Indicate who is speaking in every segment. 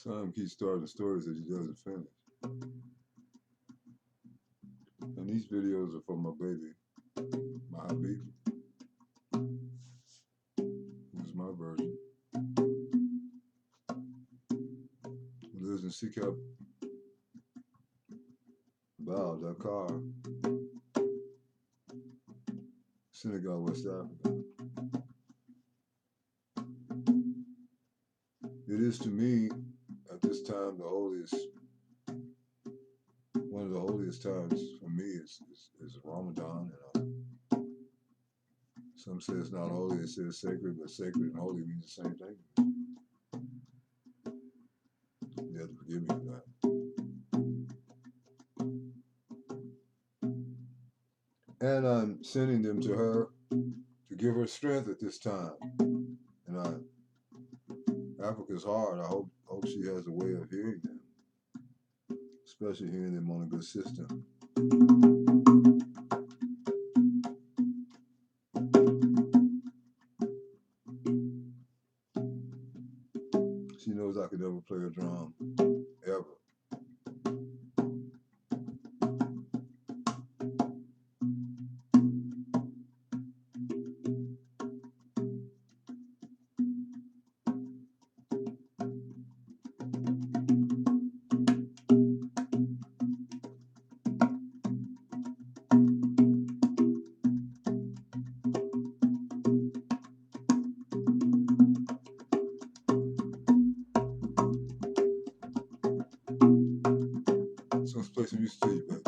Speaker 1: Son keeps starting stories that he doesn't finish. And these videos are from my baby, my baby, who's my version, who lives in Sikap, Bao, Dakar, Senegal, West Africa. It is to me, at this time, the holiest, one of the holiest times for me is Ramadan. And some say it's not holy, they say it's sacred, but sacred and holy means the same thing. You have to forgive me for that. And I'm sending them to her to give her strength at this time. And Africa's hard. I hope she has a way of hearing them, especially hearing them on a good system. She knows I could never play a drum, ever. So let's play some music to you, baby.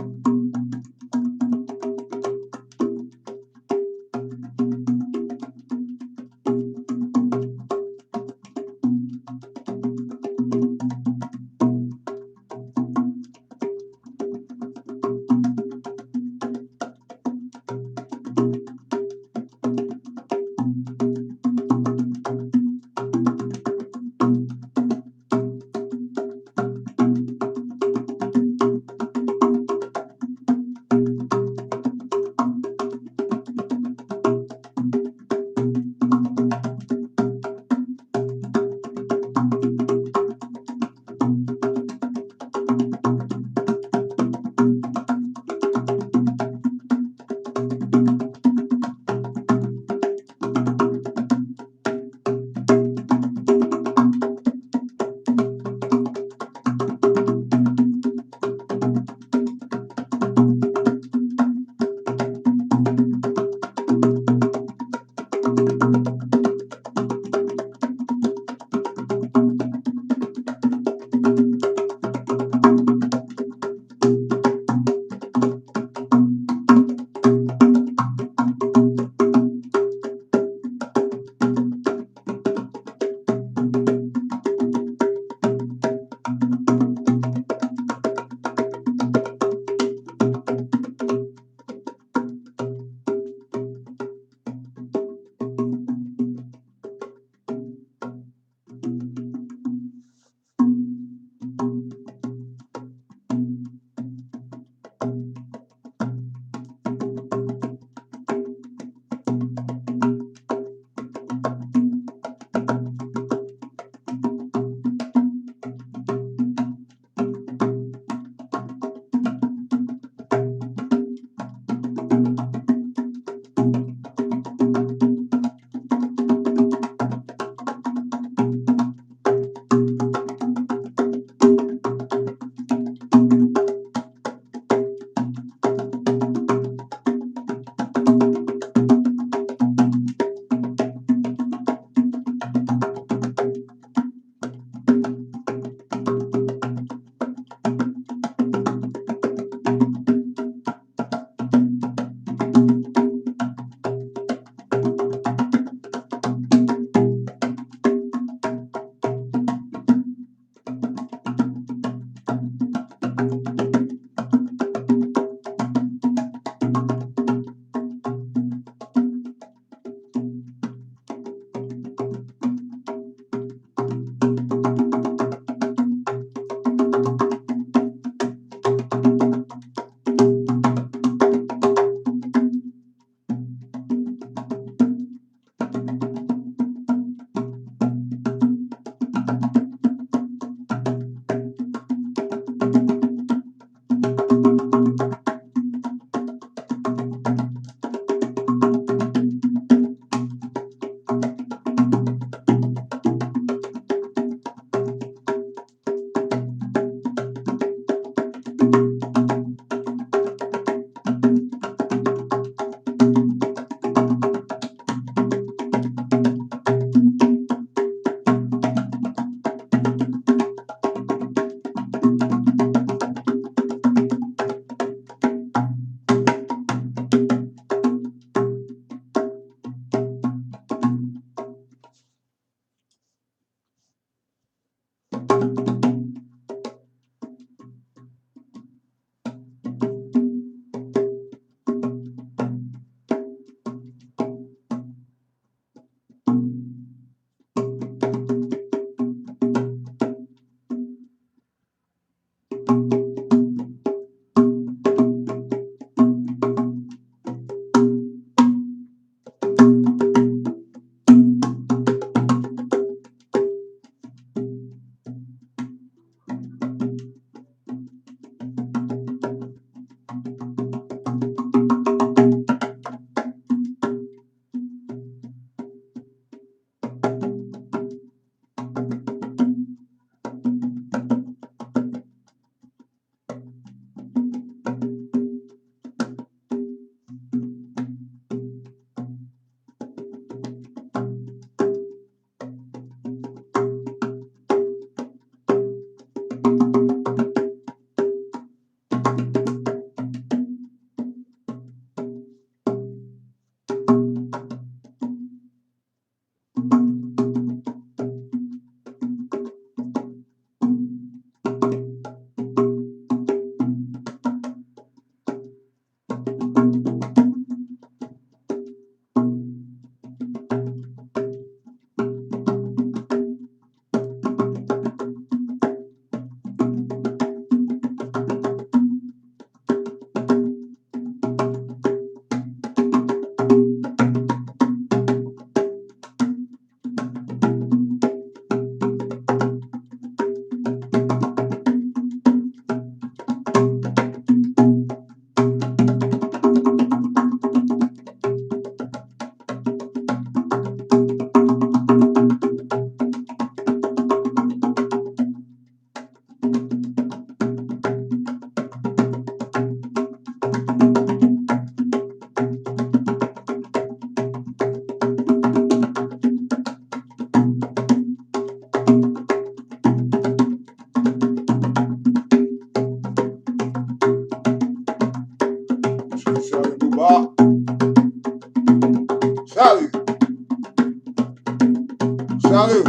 Speaker 1: Saliou.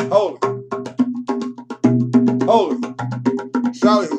Speaker 1: Holy. Holy. Saliou.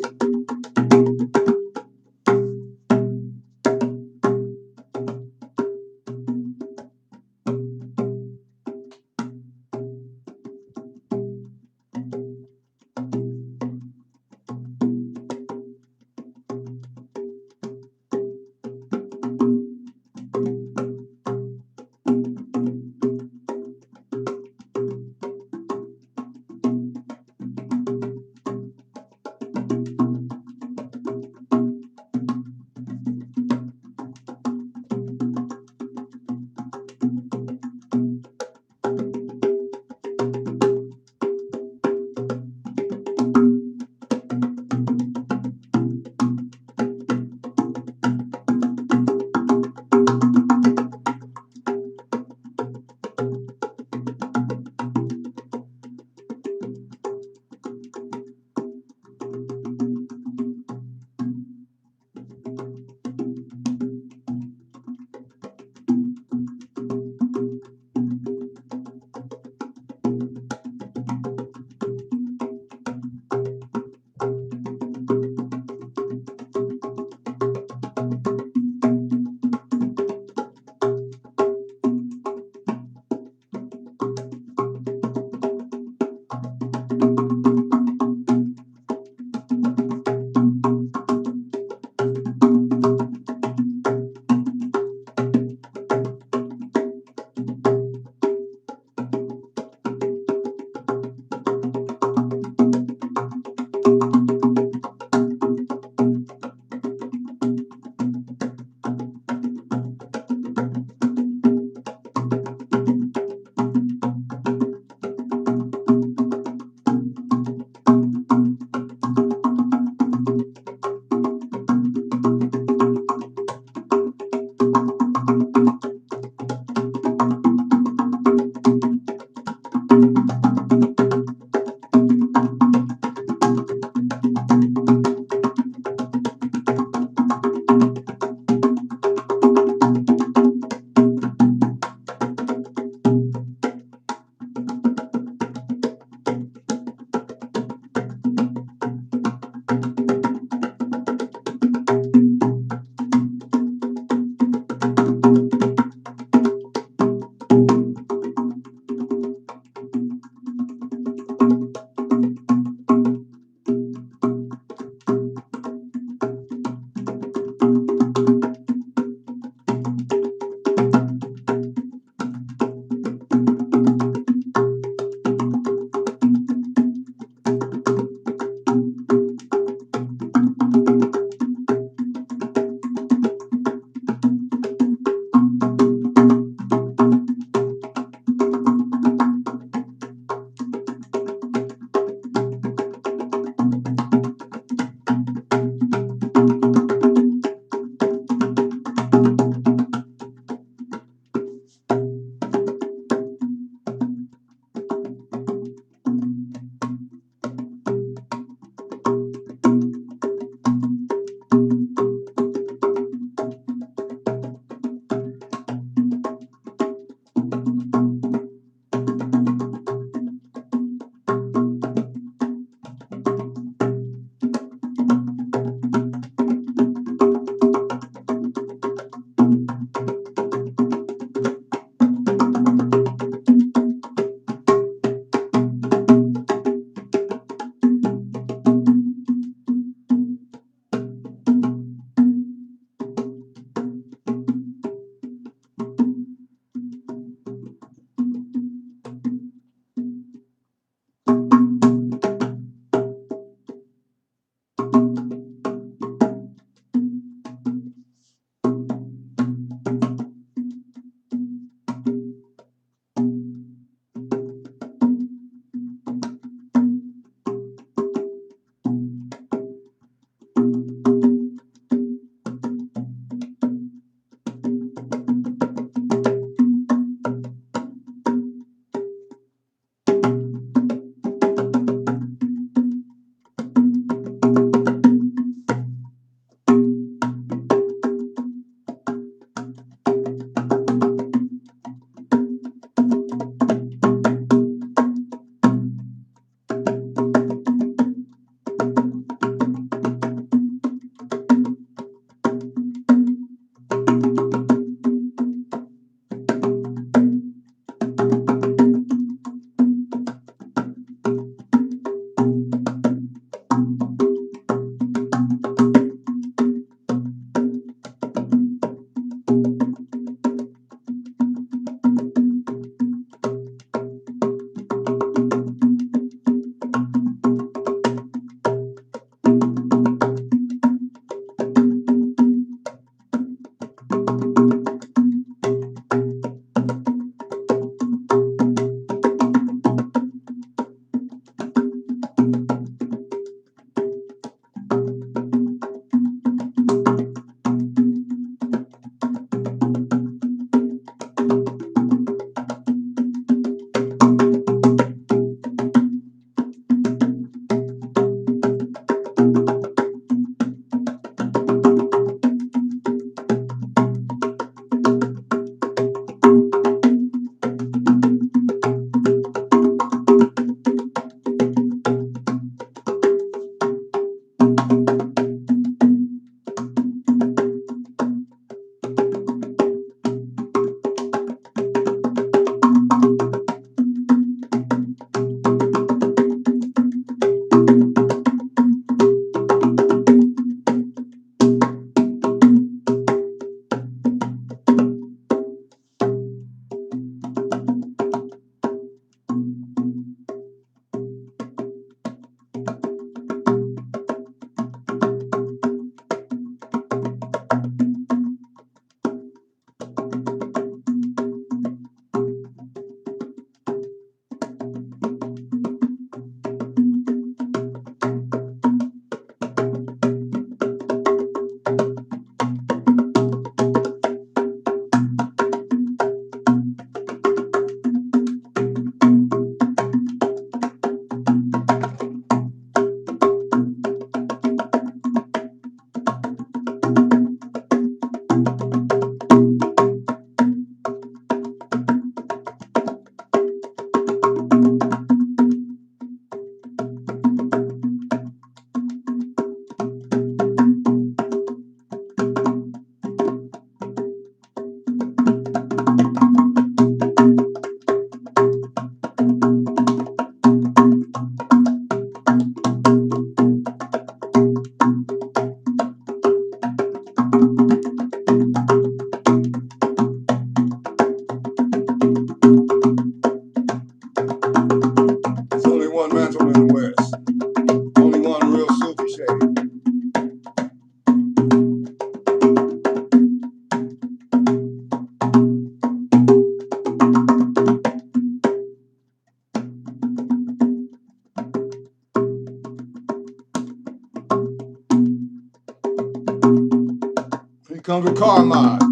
Speaker 1: comes a car mod.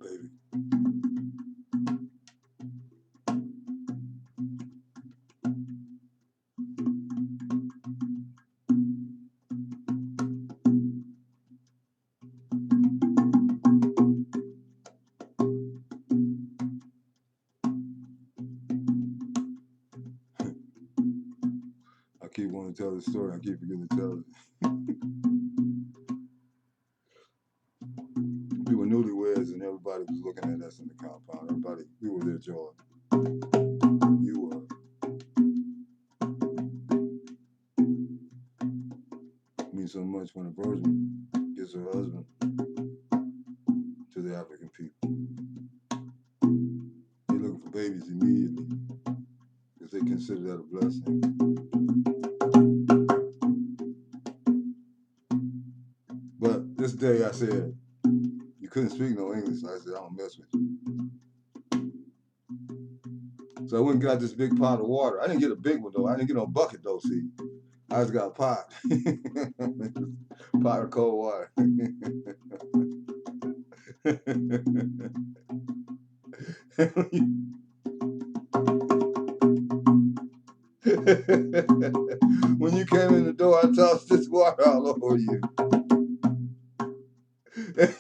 Speaker 1: Baby. I keep wanting to tell the story. I keep forgetting to tell it. We were newlyweds and everybody was looking at us in the compound. Everybody, we were their joy. You were. It means so much when a virgin gets her husband to the African people. They're looking for babies immediately because they consider that a blessing. But this day I said, you couldn't speak no English. I said, I don't mess with you. So I went and got this big pot of water. I didn't get a big one though. I didn't get no bucket though, see. I just got a pot. Pot of cold water. When you came in the door, I tossed this water all over you. And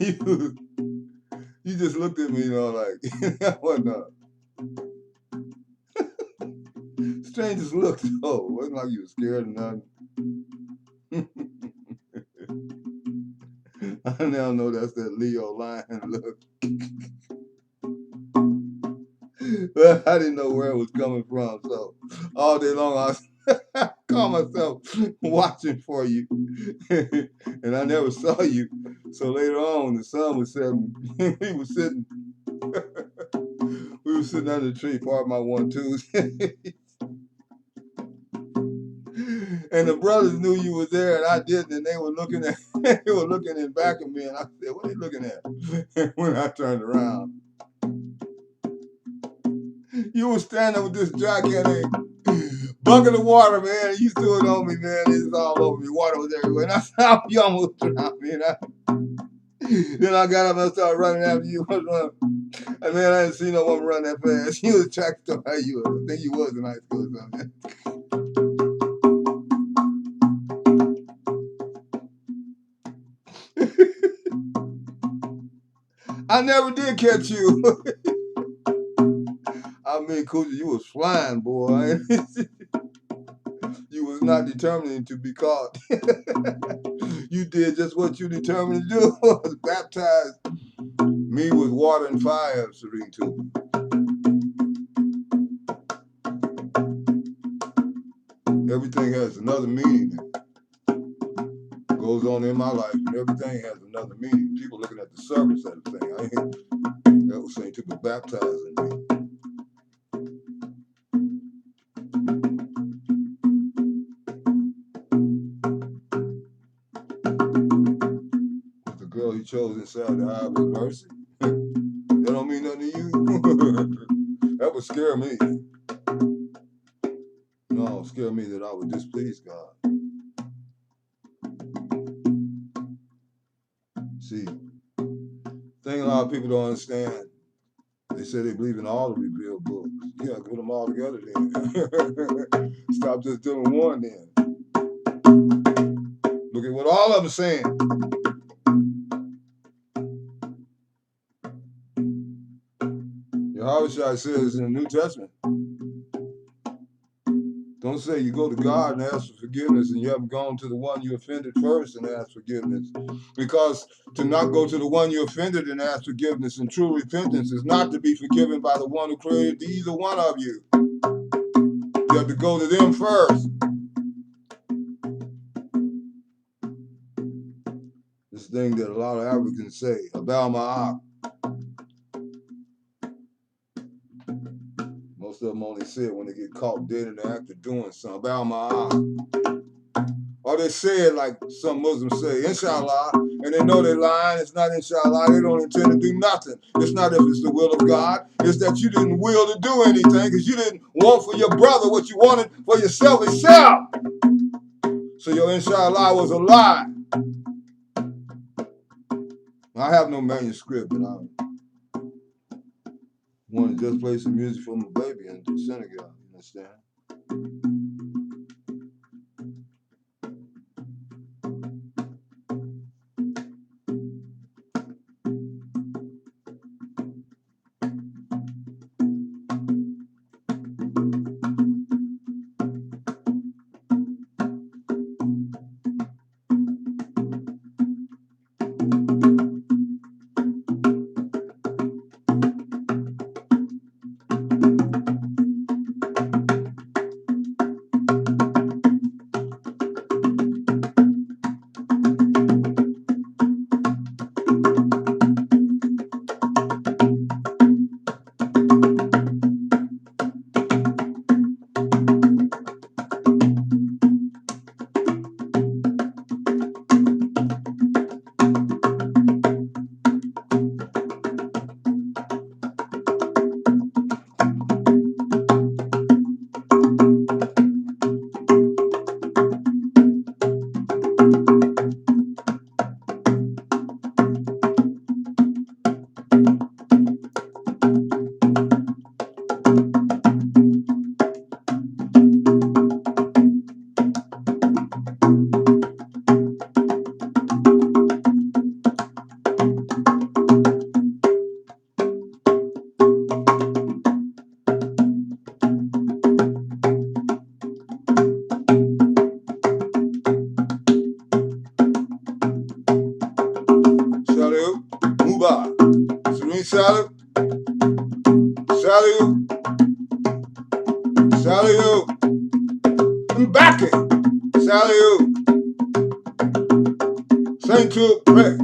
Speaker 1: you just looked at me, like, what the? Strangest look, though. It wasn't like you were scared or nothing. I now know that's that Leo lion look. But I didn't know where it was coming from, so all day long I called myself watching for you, and I never saw you. So later on, the sun was setting. we were sitting under the tree, part of my 1-2s. And the brothers knew you were there, and I didn't. And they were looking in back of me, and I said, "What are they looking at?" And when I turned around, you were standing with this gigantic bucket of water, man. You threw it on me, man. It's all over me. Water was everywhere. And I saw you almost drowned me. Then I got up and I started running after you. And man, I didn't see no woman run that fast. You was attracted to how you was. I think you was in high school or something. I never did catch you. I mean, Khadijah, you was flying, boy. You was not determined to be caught. You did just what you determined to do. Was baptized me with water and fire, Serene too. Everything has another meaning. Goes on in my life, and everything has another meaning. People looking at the surface of the thing. That was saying to be baptized in me. But the girl he chose inside the eye was mercy. That don't mean nothing to you. That would scare me. No, scare me that I would displease God. See, thing a lot of people don't understand. They say they believe in all the revealed books. You gotta put them all together then. Stop just doing one then. Look at what all of them are saying. Yahushua says in the New Testament, don't say you go to God and ask for forgiveness and you haven't gone to the one you offended first and ask forgiveness. Because to not go to the one you offended and ask forgiveness and true repentance is not to be forgiven by the one who created either one of you. You have to go to them first. This thing that a lot of Africans say, about my eye. Most of them only say it when they get caught dead in the act of doing something. About my eye. Or they say it like some Muslims say, inshallah, and they know they're lying. It's not inshallah. They don't intend to do nothing. It's not if it's the will of God. It's that you didn't will to do anything because you didn't want for your brother what you wanted for yourself itself. So your inshallah was a lie. I have no manuscript, and I want to just play some music for my baby in Senegal. You understand? Saliou, Muba, Serene Saliou, Saliou, Saliou, Mbaki, Saliou, Saint Ray.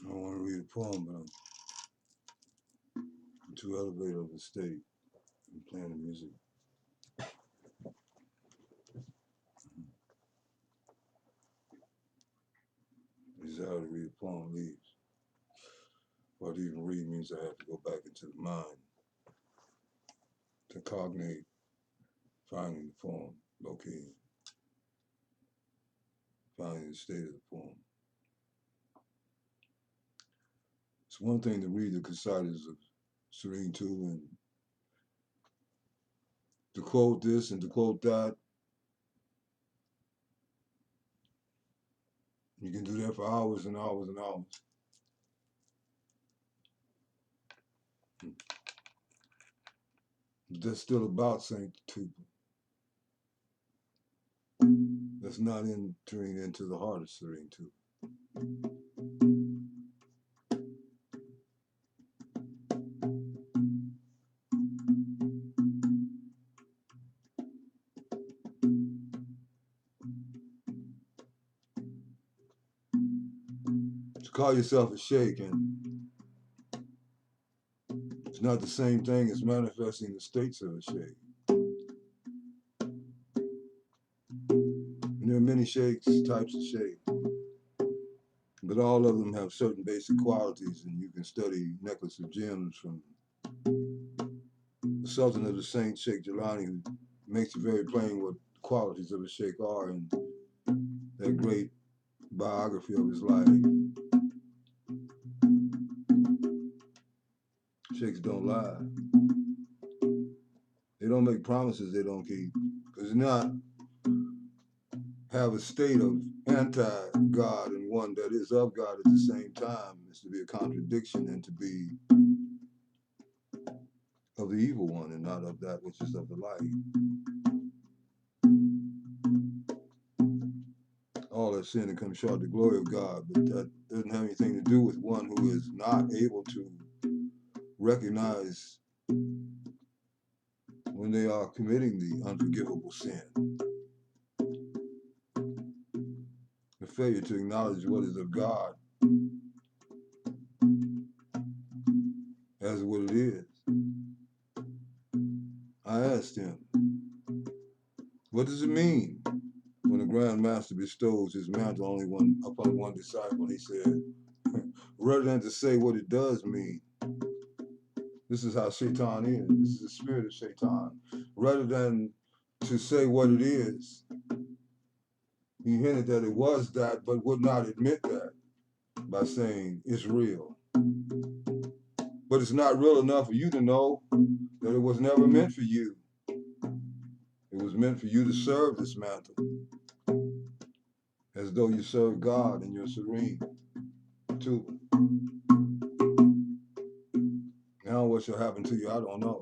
Speaker 1: I don't want to read a poem, but I'm too elevated of a state. I'm playing the music. Desire to read a poem leaves. Or to even read means I have to go back into the mind to cognate, finding the poem, locating, finding the state of the poem. It's one thing to read the Casidas of Serene 2 and to quote this and to quote that. You can do that for hours and hours and hours. But that's still about Saint Tuba. That's not entering into the heart of Serene 2. To call yourself a sheikh, and it's not the same thing as manifesting the states of a sheikh. And there are many sheikhs, types of sheikh, but all of them have certain basic qualities, and you can study Necklace of Gems from the Sultan of the Saints, Sheikh Jelani, who makes it very plain what the qualities of a sheikh are in that great biography of his life. Sheikhs don't lie. They don't make promises they don't keep. Because not have a state of anti-God and one that is of God at the same time is to be a contradiction and to be of the evil one and not of that which is of the light. All have sinned and come short of the glory of God, but that doesn't have anything to do with one who is not able to recognize when they are committing the unforgivable sin. The failure to acknowledge what is of God as what it is. I asked him, what does it mean when the Grand Master bestows his mantle only upon one disciple? He said, rather than to say what it does mean, this is how Shaitan is. This is the spirit of Shaitan. Rather than to say what it is, he hinted that it was that, but would not admit that by saying it's real. But it's not real enough for you to know that it was never meant for you. It was meant for you to serve this mantle as though you serve God in your serene tuba. Now what shall happen to you, I don't know.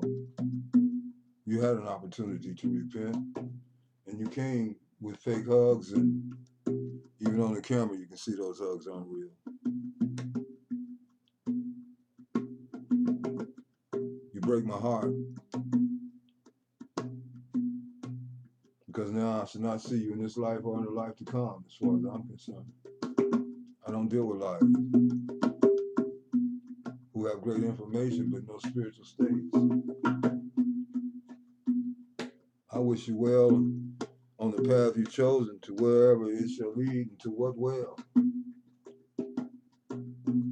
Speaker 1: You had an opportunity to repent, and you came with fake hugs, and even on the camera you can see those hugs aren't real. You break my heart, because now I should not see you in this life or in the life to come, as far as I'm concerned. I don't deal with liars who have great information but no spiritual states. I wish you well on the path you've chosen to wherever it shall lead and to what well.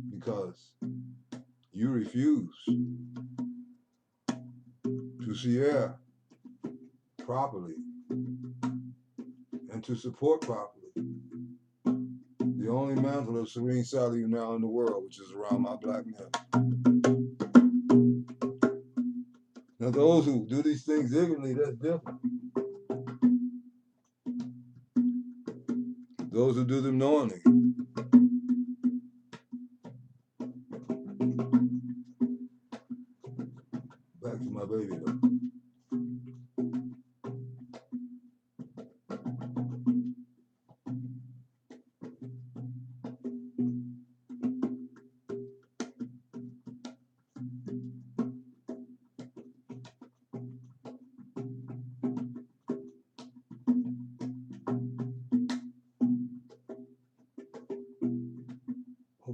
Speaker 1: Because you refuse to see air properly and to support properly the only mantle of serene Saliou now in the world, which is around my black neck. Now those who do these things ignorantly, that's different. Those who do them knowingly, back to my baby though.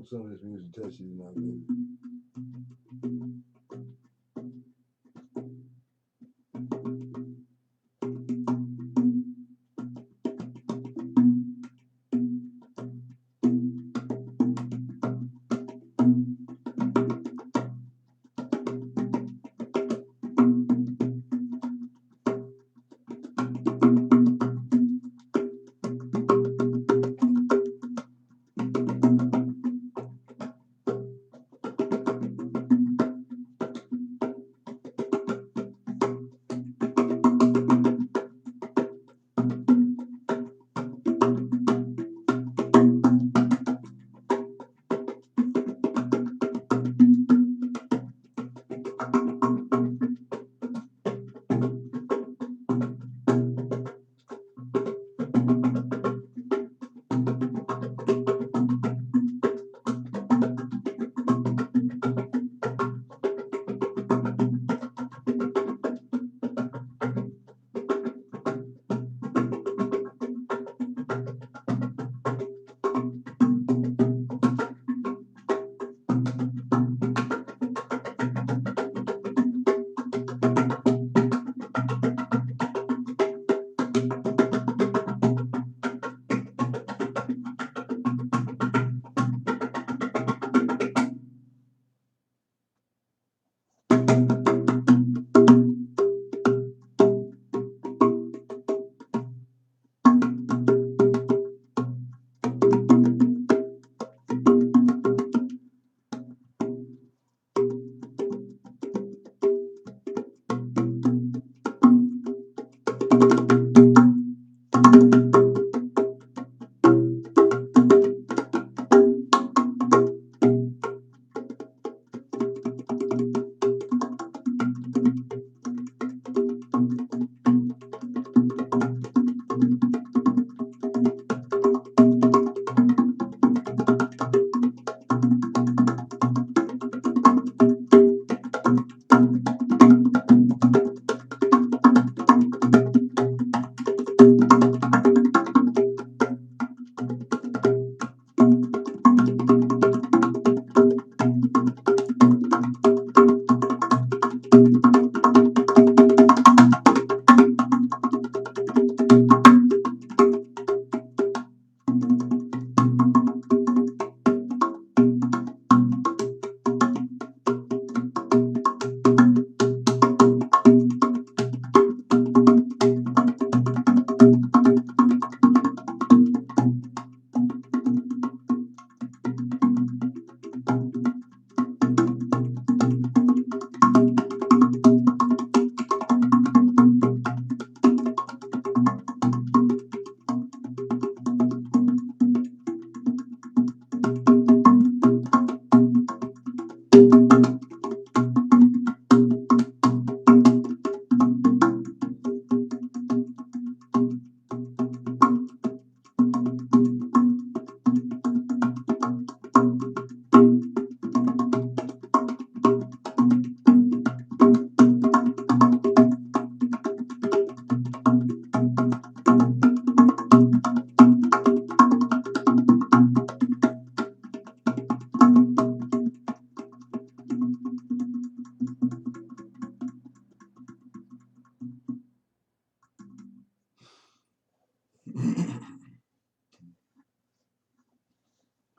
Speaker 1: hope some of this music touches you tonight, baby.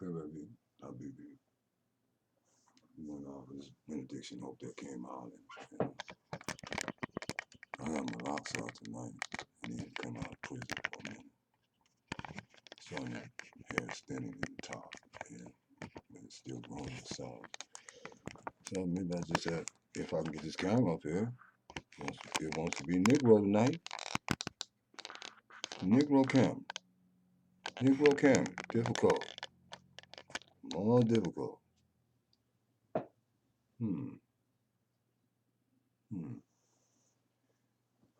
Speaker 1: Okay, baby. I'll be there. Going off this benediction. Hope that came out. And I have my locks out tonight. I need to come out of prison for a minute. Showing your hair standing in the top. Yeah. But it's still growing inside. So maybe I just have, if I can get this camera up here. It wants to be Negro tonight. Negro cam. Negro cam. Difficult. More difficult. Hmm.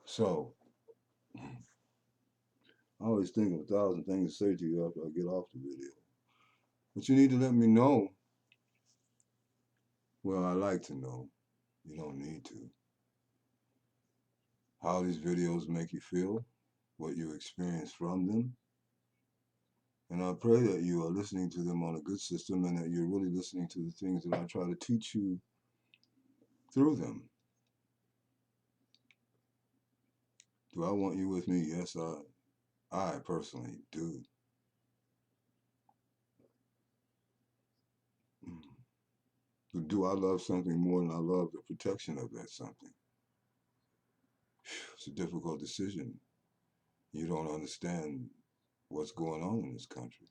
Speaker 1: So, I always think of 1,000 things to say to you after I get off the video. But you need to let me know. Well, I like to know. You don't need to. How these videos make you feel, what you experience from them, And I pray that you are listening to them on a good system and that you're really listening to the things that I try to teach you through them. Do I want you with me? Yes, I personally do. But do I love something more than I love the protection of that something? It's a difficult decision. You don't understand what's going on in this country.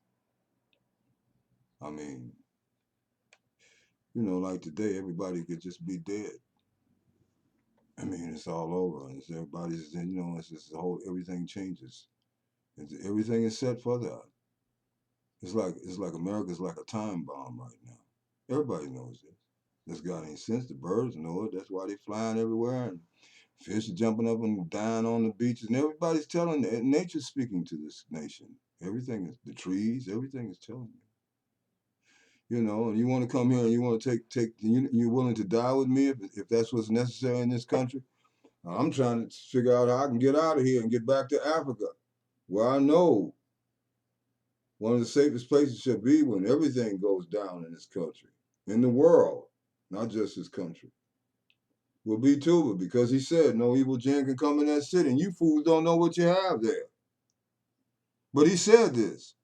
Speaker 1: I mean, like today, everybody could just be dead. I mean, it's all over, and everybody's, it's just everything changes. Everything is set for that. It's like America's like a time bomb right now. Everybody knows this. This got any sense? The birds know it. That's why they're flying everywhere, and fish are jumping up and dying on the beaches, and everybody's telling. Nature's speaking to this nation. Everything is the trees. Everything is telling you. And you want to come here and you want to take. You're willing to die with me if that's what's necessary in this country. I'm trying to figure out how I can get out of here and get back to Africa, where I know one of the safest places should be when everything goes down in this country, in the world, not just this country. Will be too, but because he said no evil gene can come in that city, and you fools don't know what you have there. But he said this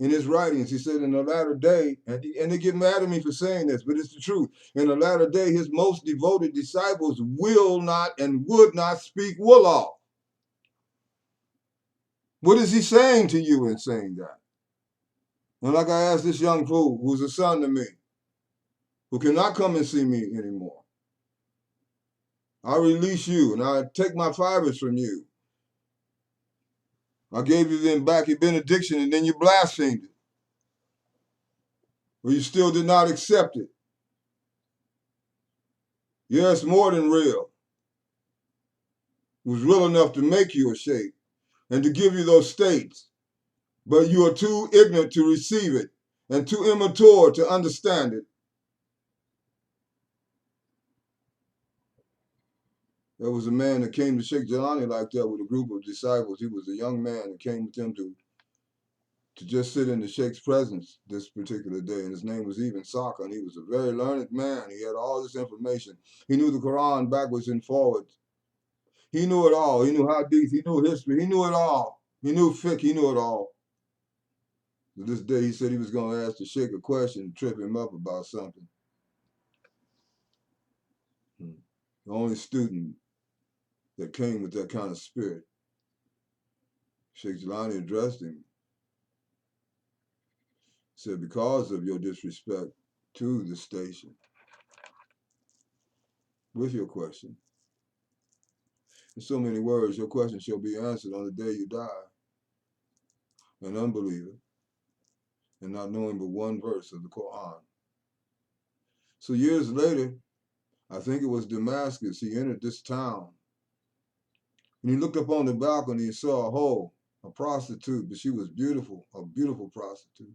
Speaker 1: in his writings. He said in the latter day, and they get mad at me for saying this, but it's the truth. In the latter day, his most devoted disciples will not and would not speak Wolof. What is he saying to you in saying that? And like I asked this young fool, who's a son to me, who cannot come and see me anymore, I release you and I take my fibers from you. I gave you them back your benediction and then you blasphemed it. Or you still did not accept it. Yeah, it's more than real. It was real enough to make you a sheikh and to give you those states. But you are too ignorant to receive it and too immature to understand it. There was a man that came to Sheikh Jelani like that with a group of disciples. He was a young man that came with them to just sit in the Sheikh's presence this particular day. And his name was Ibn Saka, and he was a very learned man. He had all this information. He knew the Quran backwards and forwards. He knew it all. He knew hadith. He knew history. He knew it all. He knew fiqh. He knew it all. But this day he said he was going to ask the Sheikh a question and trip him up about something. The only student that came with that kind of spirit. Sheikh Jelani addressed him. Said, because of your disrespect to the station, with your question, in so many words, your question shall be answered on the day you die. An unbeliever, and not knowing but one verse of the Quran. So years later, I think it was Damascus, he entered this town. And he looked up on the balcony and saw a prostitute, but she was beautiful, a beautiful prostitute.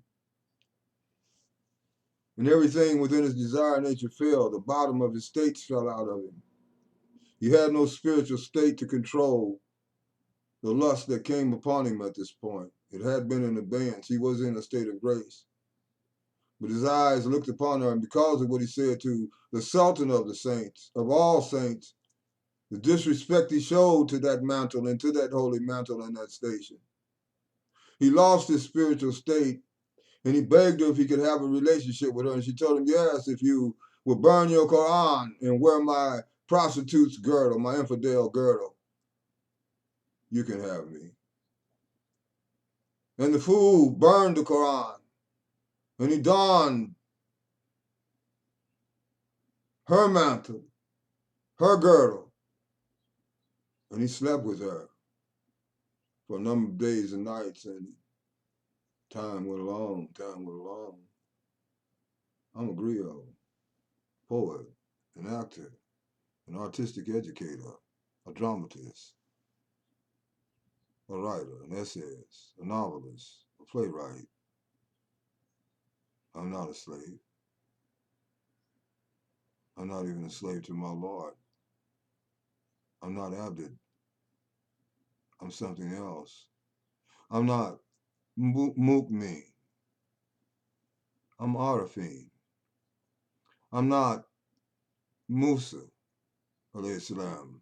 Speaker 1: And everything within his desire nature fell. The bottom of his states fell out of him. He had no spiritual state to control the lust that came upon him at this point. It had been in abeyance. He was in a state of grace. But his eyes looked upon her, and because of what he said to the Sultan of the saints, of all saints, the disrespect he showed to that mantle and to that holy mantle in that station, he lost his spiritual state, and he begged her if he could have a relationship with her. And she told him, yes, if you will burn your Quran and wear my prostitute's girdle, my infidel girdle, you can have me. And the fool burned the Quran, and he donned her mantle, her girdle, and he slept with her for a number of days and nights, and time went along. I'm a griot, poet, an actor, an artistic educator, a dramatist, a writer, an essayist, a novelist, a playwright. I'm not a slave. I'm not even a slave to my Lord. I'm not abded. I'm something else. I'm not Mukmi. I'm Arafin. I'm not Musa, alayhi salam.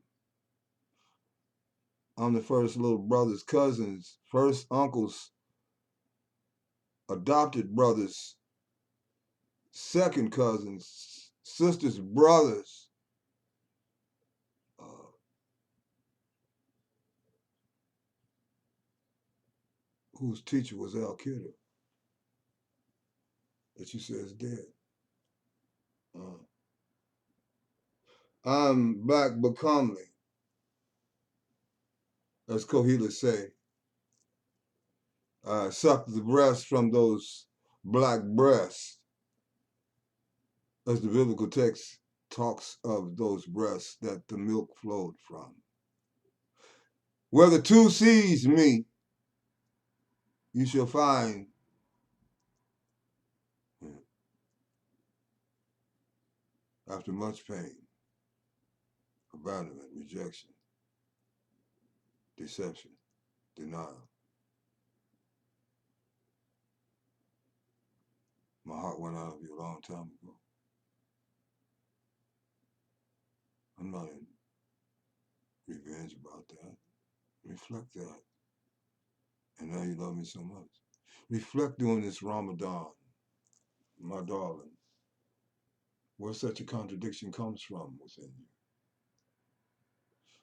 Speaker 1: I'm the first little brother's cousins, first uncle's adopted brothers, second cousins, sisters, brothers, whose teacher was Al Qaeda, that you say is dead. I'm black but comely, as Kohila say. I sucked the breast from those black breasts, as the biblical text talks of those breasts that the milk flowed from. Where the two seas meet, you shall find after much pain, abandonment, rejection, deception, denial. My heart went out of you a long time ago. I'm not in revenge about that. Reflect that. And now you love me so much. Reflect during this Ramadan, my darling, where such a contradiction comes from within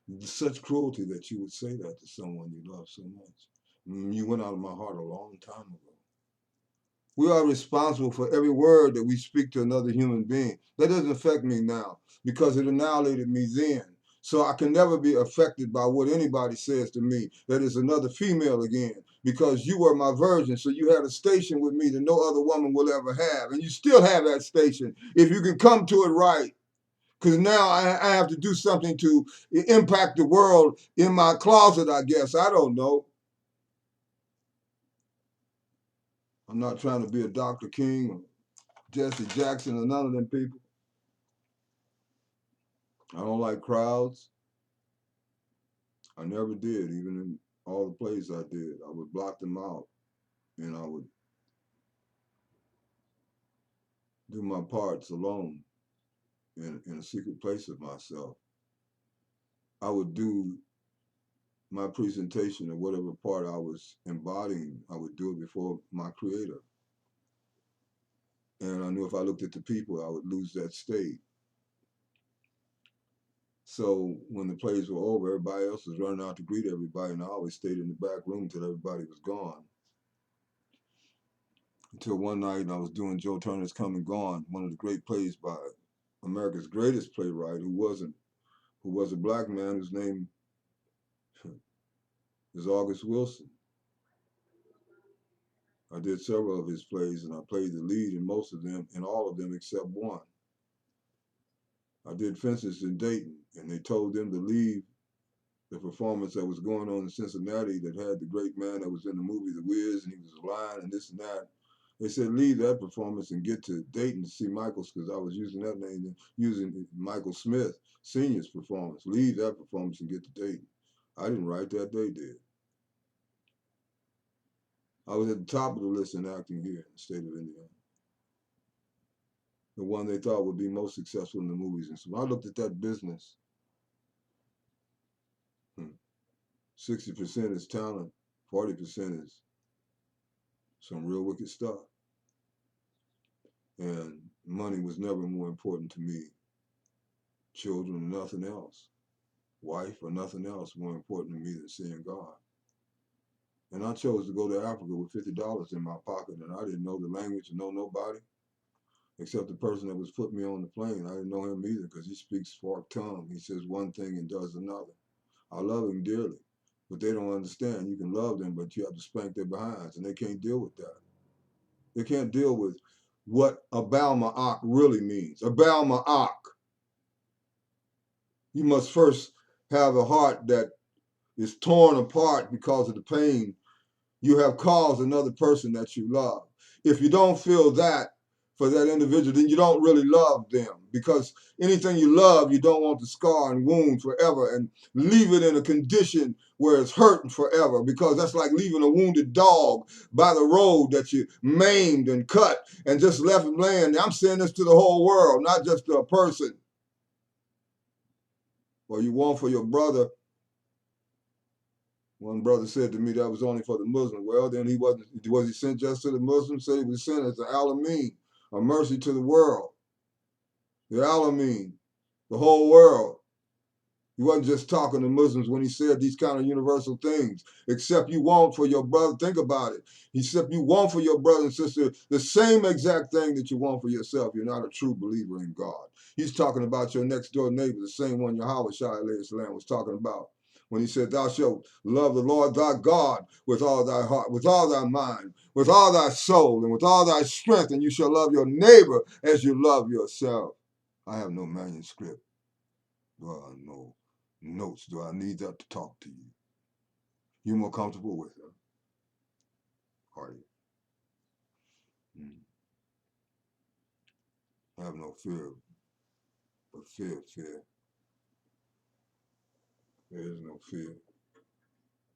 Speaker 1: you. Such cruelty that you would say that to someone you love so much. You went out of my heart a long time ago. We are responsible for every word that we speak to another human being. That doesn't affect me now because it annihilated me then. So I can never be affected by what anybody says to me that is another female again, because you were my virgin. So you had a station with me that no other woman will ever have. And you still have that station if you can come to it right. Because now I have to do something to impact the world in my closet, I guess. I don't know. I'm not trying to be a Dr. King or Jesse Jackson or none of them people. I don't like crowds. I never did, even in all the plays I did. I would block them out and I would do my parts alone in a secret place of myself. I would do my presentation of whatever part I was embodying, I would do it before my creator. And I knew if I looked at the people, I would lose that state. So when the plays were over, everybody else was running out to greet everybody, and I always stayed in the back room till everybody was gone. Until one night I was doing Joe Turner's Come and Gone, one of the great plays by America's greatest playwright, who was a black man whose name is August Wilson. I did several of his plays and I played the lead in most of them, in all of them except one. I did Fences in Dayton, and they told them to leave the performance that was going on in Cincinnati that had the great man that was in the movie The Wiz, and he was blind and this and that. They said, leave that performance and get to Dayton to see Michael's, because I was using that name, using Michael Smith Sr.'s performance. Leave that performance and get to Dayton. I didn't write that, they did. I was at the top of the list in acting here in the state of Indiana. The one they thought would be most successful in the movies. And so when I looked at that business, 60% is talent, 40% is some real wicked stuff. And money was never more important to me. Children, nothing else. Wife or nothing else more important to me than seeing God. And I chose to go to Africa with $50 in my pocket, and I didn't know the language and know nobody except the person that was putting me on the plane. I didn't know him either because he speaks forked tongue. He says one thing and does another. I love him dearly, but they don't understand. You can love them, but you have to spank their behinds, and they can't deal with that. They can't deal with what Abal Ma'ak really means. Abal Ma'ak. You must first have a heart that is torn apart because of the pain you have caused another person that you love. If you don't feel that for that individual, then you don't really love them, because anything you love, you don't want to scar and wound forever and leave it in a condition where it's hurting forever, because that's like leaving a wounded dog by the road that you maimed and cut and just left him laying. I'm saying this to the whole world, not just to a person. Well, you want for your brother. One brother said to me that was only for the Muslim. Well, then was he sent just to the Muslims? Said he was sent as the Alameen, a mercy to the world. The Alameen, the whole world. He wasn't just talking to Muslims when he said these kind of universal things. Except you want for your brother, think about it. Except you want for your brother and sister the same exact thing that you want for yourself. You're not a true believer in God. He's talking about your next door neighbor, the same one Yahweh Shai was talking about when he said, thou shalt love the Lord thy God with all thy heart, with all thy mind, with all thy soul, and with all thy strength, and you shall love your neighbor as you love yourself. I have no manuscript. Well, no notes. Do I need that to talk to you? You more comfortable with her? Are you? Have no fear, but fear. There is no fear.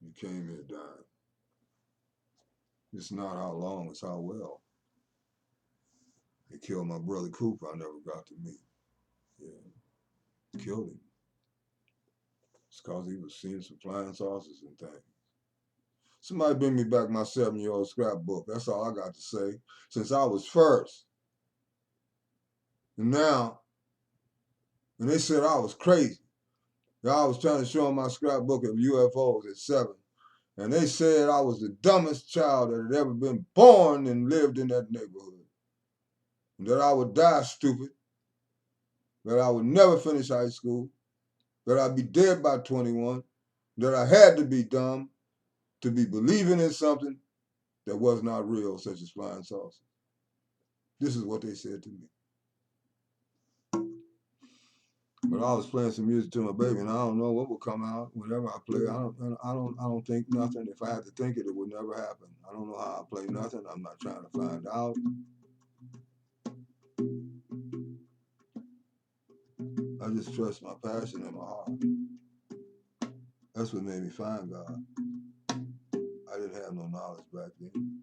Speaker 1: You came here dying. It's not how long, it's how well. They killed my brother Cooper. I never got to meet. Yeah, killed him. It's because he was seeing some flying saucers and things. Somebody bring me back my 7-year-old scrapbook. That's all I got to say. Since I was first. And now, and they said I was crazy. I was trying to show them my scrapbook of UFOs at 7. And they said I was the dumbest child that had ever been born and lived in that neighborhood. And that I would die stupid. That I would never finish high school. That I'd be dead by 21. That I had to be dumb to be believing in something that was not real, such as flying saucers. This is what they said to me. But I was playing some music to my baby, and I don't know what will come out whenever I play. I don't think nothing. If I had to think it, it would never happen. I don't know how I play nothing. I'm not trying to find out. I just trust my passion in my heart. That's what made me find God. I didn't have no knowledge back then.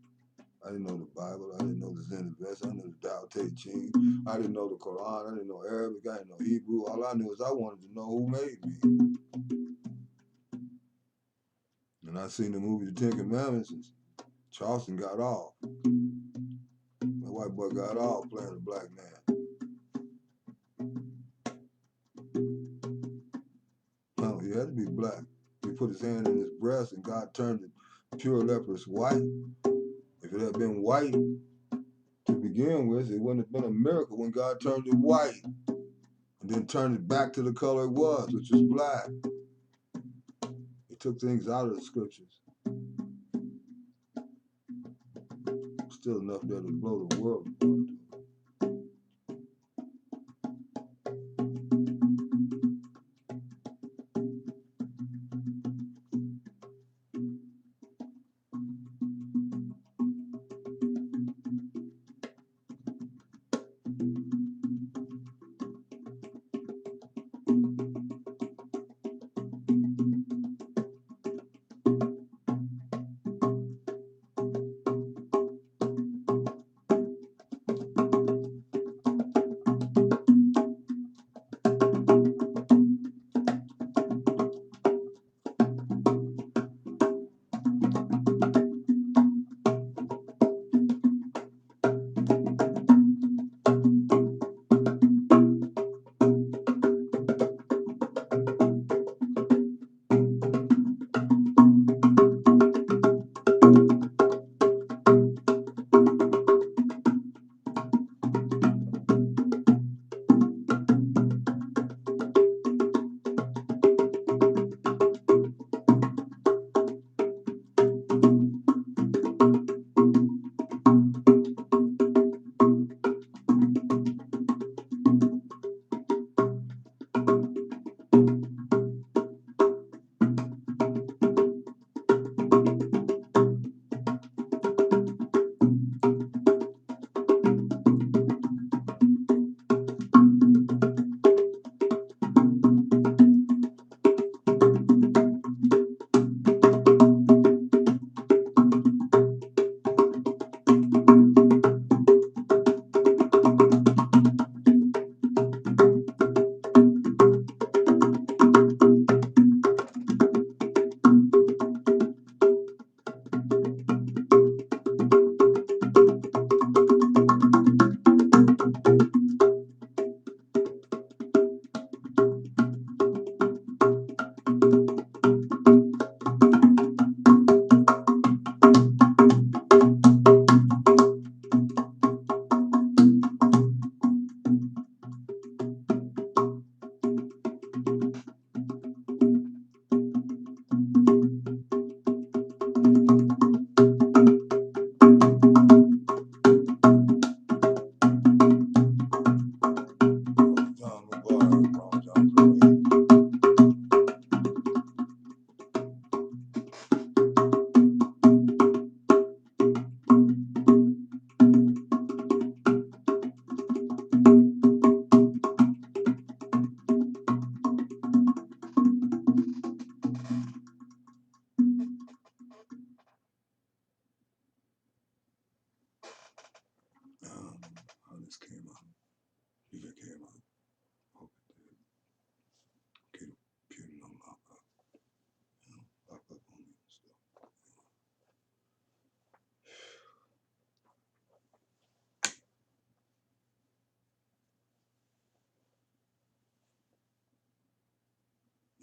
Speaker 1: I didn't know the Bible. I didn't know the OMniverse. I didn't know the Tao Te Ching. I didn't know the Quran. I didn't know Arabic. I didn't know Hebrew. All I knew is I wanted to know who made me. And I seen the movie The 10 Commandments, and Charleston got off. The white boy got off playing a black man. No, he had to be black. He put his hand in his breast and God turned it pure leprous white. If it had been white to begin with, it wouldn't have been a miracle when God turned it white and then turned it back to the color it was, which was black. He took things out of the scriptures. Still enough there to blow the world apart.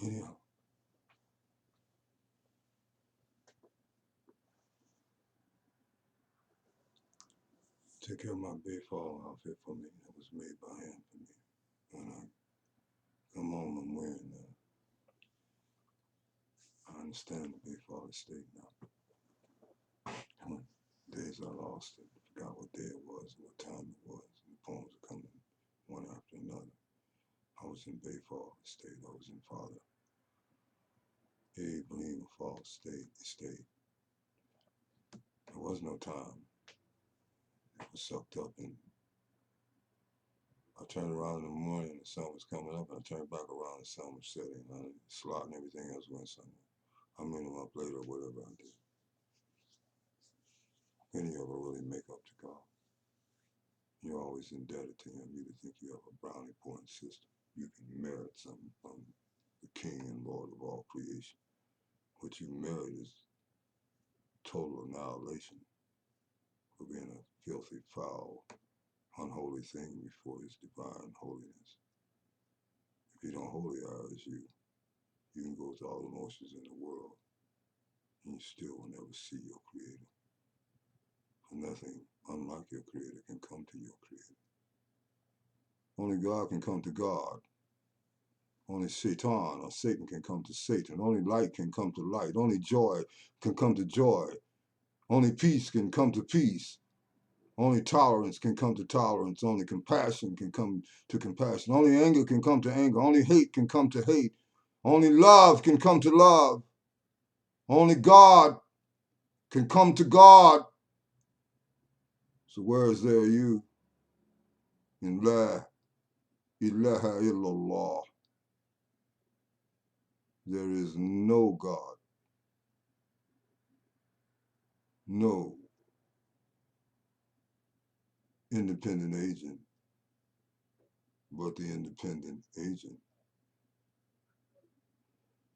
Speaker 1: Anyhow, take care of my baseball outfit for me. That was made by hand for me. When I come home, I'm wearing that. I understand the baseball estate now. Days I lost it, forgot what day it was, what time it was. The poems are coming one after another. I was in Bayfall Estate. I was in Father Abe Lima Falls Estate. There was no time. It was sucked up, and I turned around in the morning, the sun was coming up, and I turned back around, the sun was setting. The slot and everything else went somewhere. I mean, them up later, whatever I did. Any of it really make up to God. You're always indebted to him. You think you have a brownie point system. You can merit something from the King and Lord of all creation. What you merit is total annihilation for being a filthy, foul, unholy thing before his divine holiness. If he don't holiarize you, you can go through all the motions in the world and you still will never see your creator. For nothing unlike your creator can come to your creator. Only God can come to God. Only Satan or Satan can come to Satan. Only light can come to light. Only joy can come to joy. Only peace can come to peace. Only tolerance can come to tolerance. Only compassion can come to compassion. Only anger can come to anger. Only hate can come to hate. Only love can come to love. Only God can come to God. So where is there you? In La ilaha illallah. There is no God. No independent agent but the independent agent.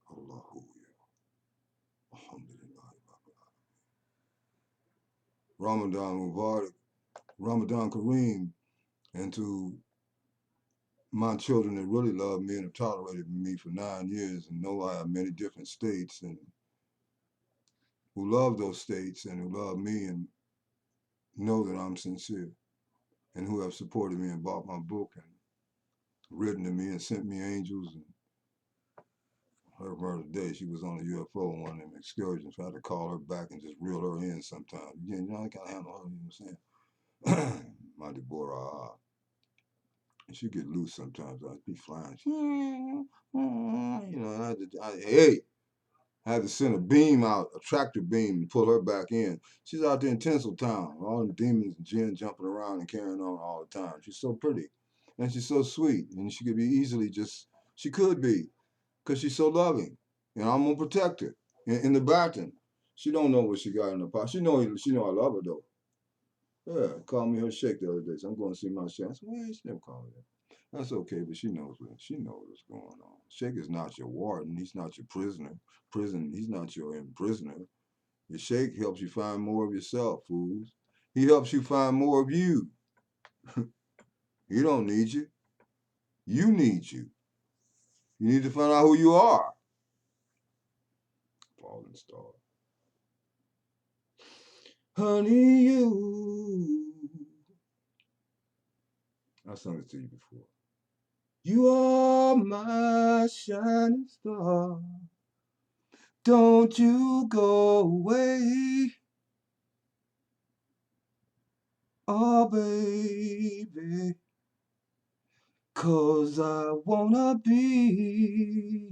Speaker 1: Allahu Alhamdulillah. Ramadan Mubarak, Ramadan Kareem, and to my children that really love me and have tolerated me for 9 years and know I have many different states and who love those states and who love me and know that I'm sincere and who have supported me and bought my book and written to me and sent me angels. And her today, she was on a UFO on one of them excursions. So I had to call her back and just reel her in sometimes. You know, I gotta handle her, you know what I'm saying? My Deborah, and she get loose sometimes. I'd be flying, you know, and I had to send a beam out, a tractor beam, and pull her back in. She's out there in Tinseltown, all the demons and jinn jumping around and carrying on all the time. She's so pretty, and she's so sweet, and she could be easily just, she could be, because she's so loving, and I'm gonna protect her in the bathroom. She don't know what she got in the pot. She know I love her though. Yeah, called me her Sheikh the other day. So I'm going to see my Sheikh. I said, well, she never called me that. That's okay, but she knows what's going on. Sheikh is not your warden. He's not your prisoner. He's not your prisoner. Your Sheikh helps you find more of yourself, fools. He helps you find more of you. He don't need you. You need you. You need to find out who you are. Fallen star. Honey, you. I sung it to you before. You are my shining star. Don't you go away. Oh, baby. 'Cause I wanna be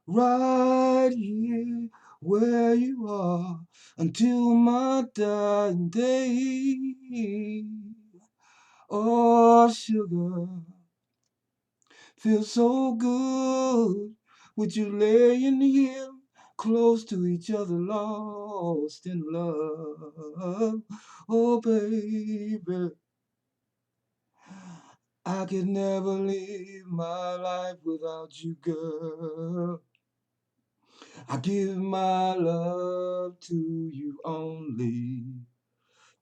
Speaker 1: right here where you are until my dying day. Oh, sugar. Feels so good with you laying here close to each other, lost in love. Oh, baby, I could never live my life without you, girl. I give my love to you only.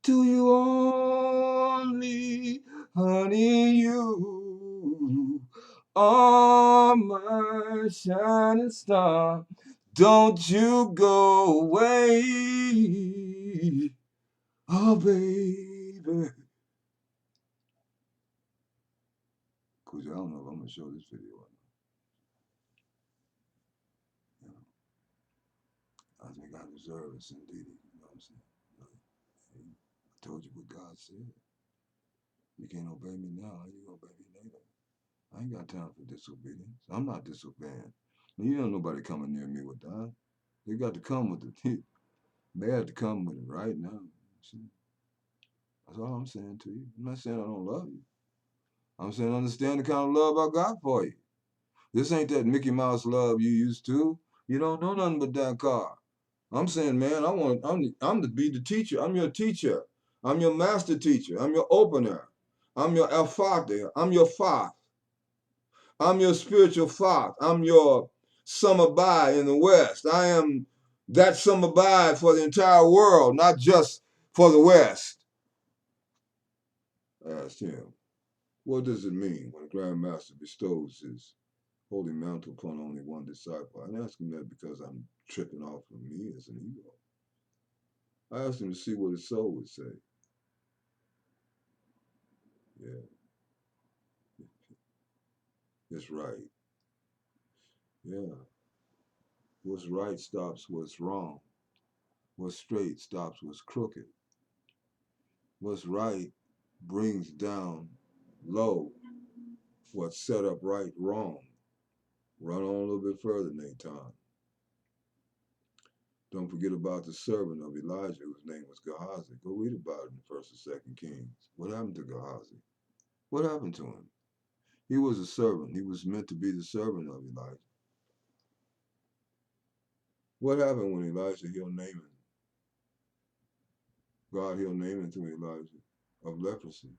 Speaker 1: To you only, honey, you Oh, my shining star, don't you go away. Oh, baby. Cause I don't know if I'm gonna show this video or not. I think I deserve it, indeed. You know what I'm saying? I told you what God said. You can't obey me now. How you gonna obey me later? I ain't got time for disobedience. I'm not disobeying. And you don't nobody coming near me with that. They got to come with it. They had to come with it right now. See? That's all I'm saying to you. I'm not saying I don't love you. I'm saying understand the kind of love I got for you. This ain't that Mickey Mouse love you used to. You don't know nothing but that car. I'm saying, man, I'm to be the teacher. I'm your teacher. I'm your master teacher. I'm your opener. I'm your father. I'm your father. I'm your spiritual father. I'm your summer by in the West. I am that summer by for the entire world, not just for the West. I asked him, what does it mean when a Grand Master bestows his holy mantle upon only one disciple? I didn't ask him that because I'm tripping off of me as an ego. I asked him to see what his soul would say. Yeah, it's right. Yeah. What's right stops what's wrong. What's straight stops what's crooked. What's right brings down low what's set up right wrong. Run on a little bit further, Nathan. Don't forget about the servant of Elijah whose name was Gehazi. Go read about it in the 1st and 2nd Kings. What happened to Gehazi? What happened to him? He was a servant. He was meant to be the servant of Elijah. What happened when Elijah healed Naaman? God healed Naaman through Elijah of leprosy.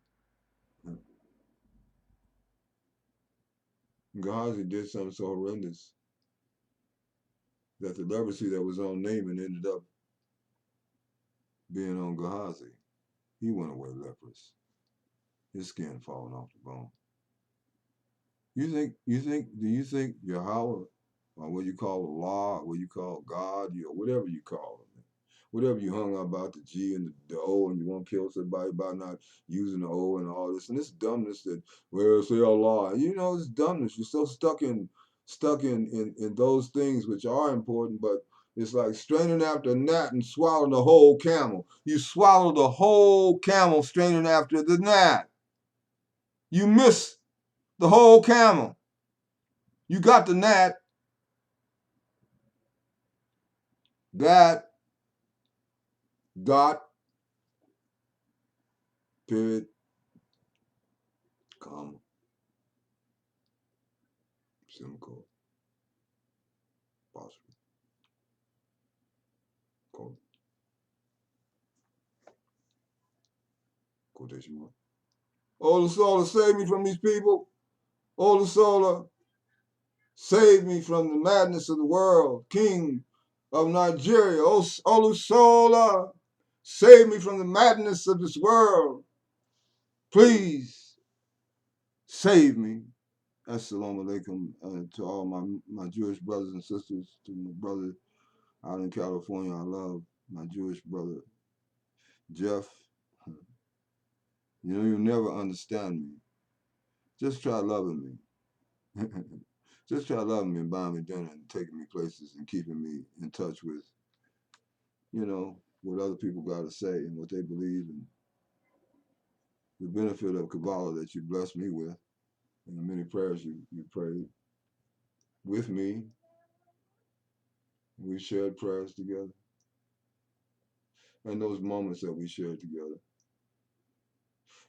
Speaker 1: Gehazi did something so horrendous that the leprosy that was on Naaman ended up being on Gehazi. He went away leprous, his skin falling off the bone. Do you think Yahweh, or what you call Allah, or what you call God, or whatever you call him, whatever you hung up about the G and the O, and you want to kill somebody by not using the O and all this, and this dumbness that, well, say Allah, you know, this dumbness. You're so stuck in those things which are important, but it's like straining after a gnat and swallowing the whole camel. You swallow the whole camel straining after the gnat. You miss the whole camel. You got the gnat. That dot period comma semicolon apostrophe colon quotation mark. Oh, the soul, save me from these people. Oh, the soul, save me from the madness of the world. King of Nigeria. Oh, the soul, save me from the madness of this world. Please save me. Assalamu alaikum to all my Jewish brothers and sisters, to my brother out in California. I love my Jewish brother Jeff. You know, you'll never understand me. Just try loving me. Just try loving me and buying me dinner and taking me places and keeping me in touch with, you know, what other people got to say and what they believe and the benefit of Kabbalah that you blessed me with and the many prayers you prayed with me. We shared prayers together and those moments that we shared together.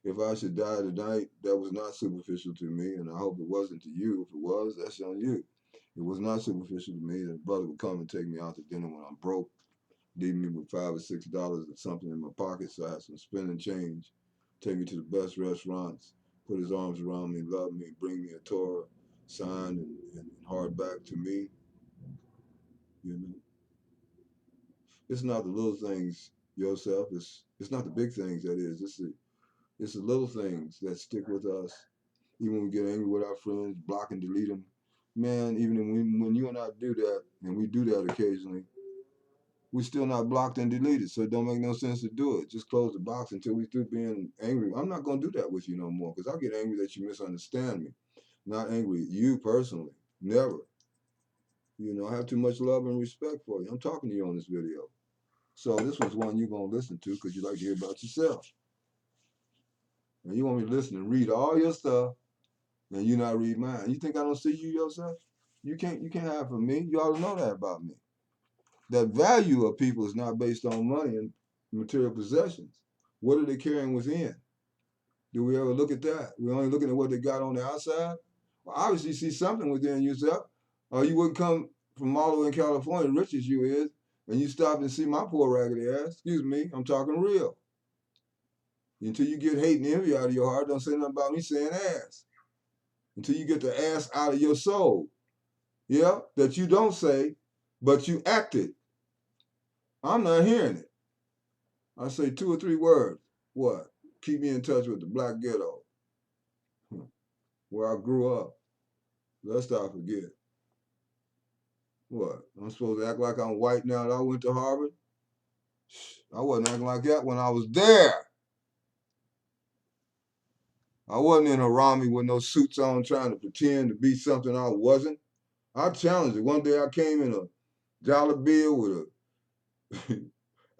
Speaker 1: If I should die tonight, that was not superficial to me, and I hope it wasn't to you. If it was, that's on you. It was not superficial to me that a brother would come and take me out to dinner when I'm broke, leave me with $5 or $6 or something in my pocket so I had some spending change, take me to the best restaurants, put his arms around me, love me, bring me a Torah signed and hardback to me. You know, it's not the little things, yourself. It's not the big things that is. It's the little things that stick with us Even when we get angry with our friends, block and delete them. Man, even when you and I do that, and we do that occasionally, we still not blocked and deleted. So it don't make no sense to do it. Just close the box until we through being angry. I'm not gonna do that with you no more because I get angry that you misunderstand me. Not angry at you personally. Never. You know, I have too much love and respect for you. I'm talking to you on this video. So this was one you're gonna listen to because you like to hear about yourself. And you want me to listen and read all your stuff, and you not read mine. You think I don't see you yourself? You can't have from me. You ought to know that about me. That value of people is not based on money and material possessions. What are they carrying within? Do we ever look at that? We're only looking at what they got on the outside. Well, obviously, you see something within yourself, or you wouldn't come from all the way in California, rich as you is, and you stop and see my poor raggedy ass. Excuse me, I'm talking real. Until you get hate and envy out of your heart, don't say nothing about me saying ass. Until you get the ass out of your soul. Yeah, that you don't say, but you acted. I'm not hearing it. I say 2 or 3 words. What? Keep me in touch with the black ghetto, where I grew up. Lest I forget. What? I'm supposed to act like I'm white now that I went to Harvard? I wasn't acting like that when I was there. I wasn't in Harami with no suits on trying to pretend to be something I wasn't. I challenged it. One day I came in a dollar bill with a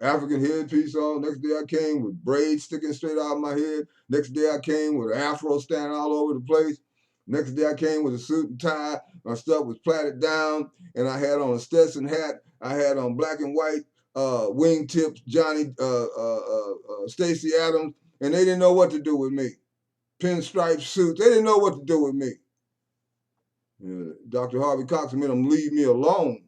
Speaker 1: African headpiece on. Next day I came with braids sticking straight out of my head. Next day I came with an afro standing all over the place. Next day I came with a suit and tie. My stuff was plaited down, and I had on a Stetson hat. I had on black and white wingtips, Johnny Stacy Adams, and they didn't know what to do with me. Pinstripe suits, they didn't know what to do with me. Dr. Harvey Cox made them leave me alone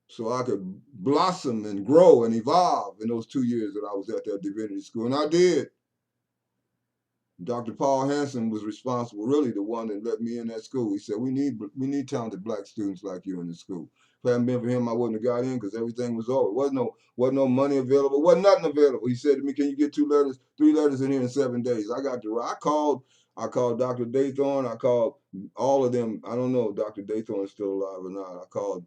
Speaker 1: so I could blossom and grow and evolve in those 2 years that I was at that divinity school. And I did. Dr. Paul Hansen was responsible, really the one that let me in that school. He said, we need talented black students like you in the school. If it hadn't been for him, I wouldn't have got in because everything was over. Wasn't no money available, wasn't nothing available. He said to me, can you get 3 letters in here in 7 days? I got to, I called Dr. Daythorne. I called all of them. I don't know if Dr. Daythorne is still alive or not. I called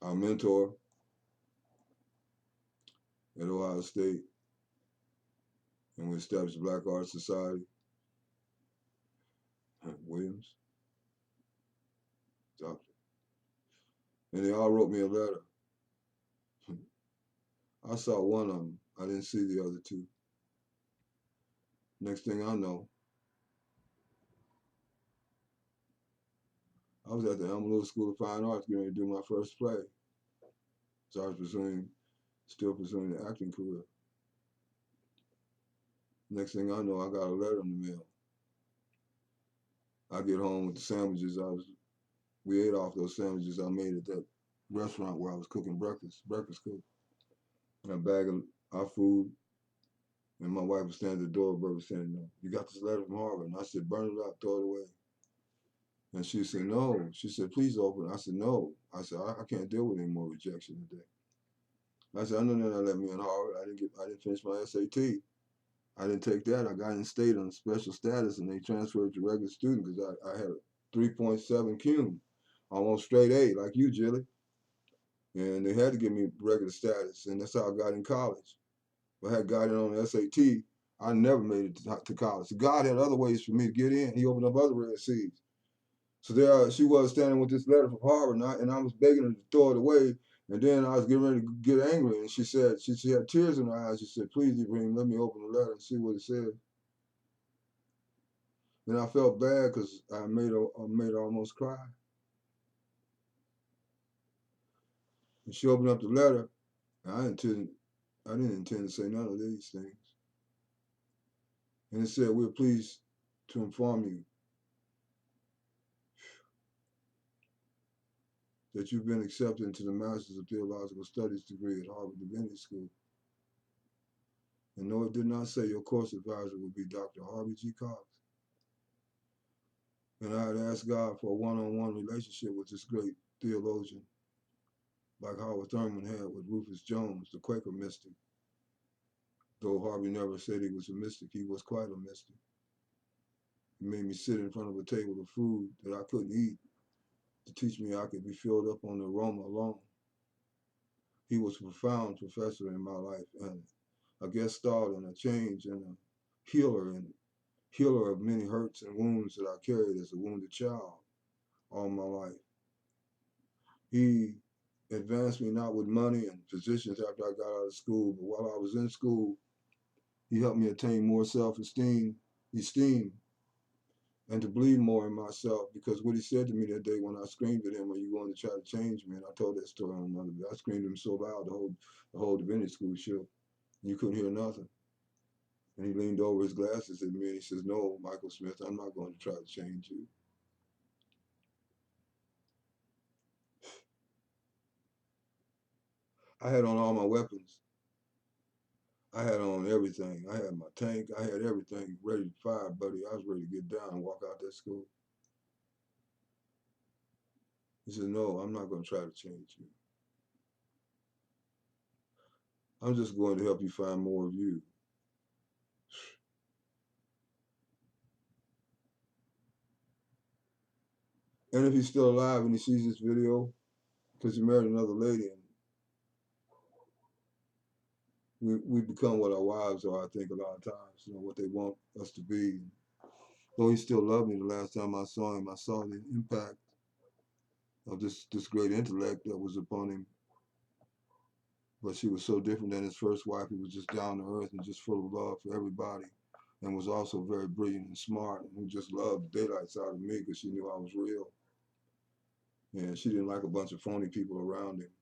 Speaker 1: our mentor at Ohio State, and we established Black Art Society, Williams, Doctor. And they all wrote me a letter. I saw one of them. I didn't see the other two. Next thing I know, I was at the Amarillo School of Fine Arts getting ready to do my first play. So I was still pursuing the acting career. Next thing I know, I got a letter in the mail. I get home with the sandwiches. We ate off those sandwiches I made at that restaurant where I was cooking breakfast cook. And a bag of our food. And my wife was standing at the door, brother saying, no, you got this letter from Harvard. And I said, burn it up, throw it away. And she said, no. She said, please open it. I said, no. I said, I can't deal with any more rejection today. I said, I know they're not letting me in Harvard. I didn't finish my SAT. I didn't take that. I got in state on special status, and they transferred to regular student because I had a 3.7 cum, almost straight A, like you, Jilly. And they had to give me regular status, and that's how I got in college. If I had got in on the SAT, I never made it to college. God had other ways for me to get in. He opened up other red seas. So there she was standing with this letter from Harvard, and I was begging her to throw it away. And then I was getting ready to get angry, and she said, she had tears in her eyes. She said, please, Ibrahim, let me open the letter and see what it says. And I felt bad because I made her almost cry. And she opened up the letter, and I didn't intend to say none of these things. And it said, we're pleased to inform you that you've been accepted into the Master's of Theological Studies degree at Harvard Divinity School. And no, it did not say your course advisor would be Dr. Harvey G. Cox. And I had asked God for a one-on-one relationship with this great theologian, like Howard Thurman had with Rufus Jones, the Quaker mystic. Though Harvey never said he was a mystic, he was quite a mystic. He made me sit in front of a table of food that I couldn't eat to teach me I could be filled up on the aroma alone. He was a profound professor in my life and a guest star and a change and a healer of many hurts and wounds that I carried as a wounded child all my life. He advanced me not with money and positions after I got out of school, but while I was in school, he helped me attain more esteem, and to believe more in myself, because what he said to me that day when I screamed at him, "Are you going to try to change me?" And I told that story on another day. I screamed at him so loud the whole divinity school shook. You couldn't hear nothing. And he leaned over his glasses at me and he says, "No, Michael Smith, I'm not going to try to change you." I had on all my weapons. I had on everything. I had my tank. I had everything ready to fire, buddy. I was ready to get down and walk out that school. He said, "No, I'm not going to try to change you. I'm just going to help you find more of you." And if he's still alive and he sees this video, because he married another lady, and we become what our wives are, I think, a lot of times, what they want us to be. Though he still loved me, the last time I saw him, I saw the impact of this great intellect that was upon him. But she was so different than his first wife. He was just down to earth and just full of love for everybody, and was also very brilliant and smart, and who just loved the daylights out of me because she knew I was real. And she didn't like a bunch of phony people around him.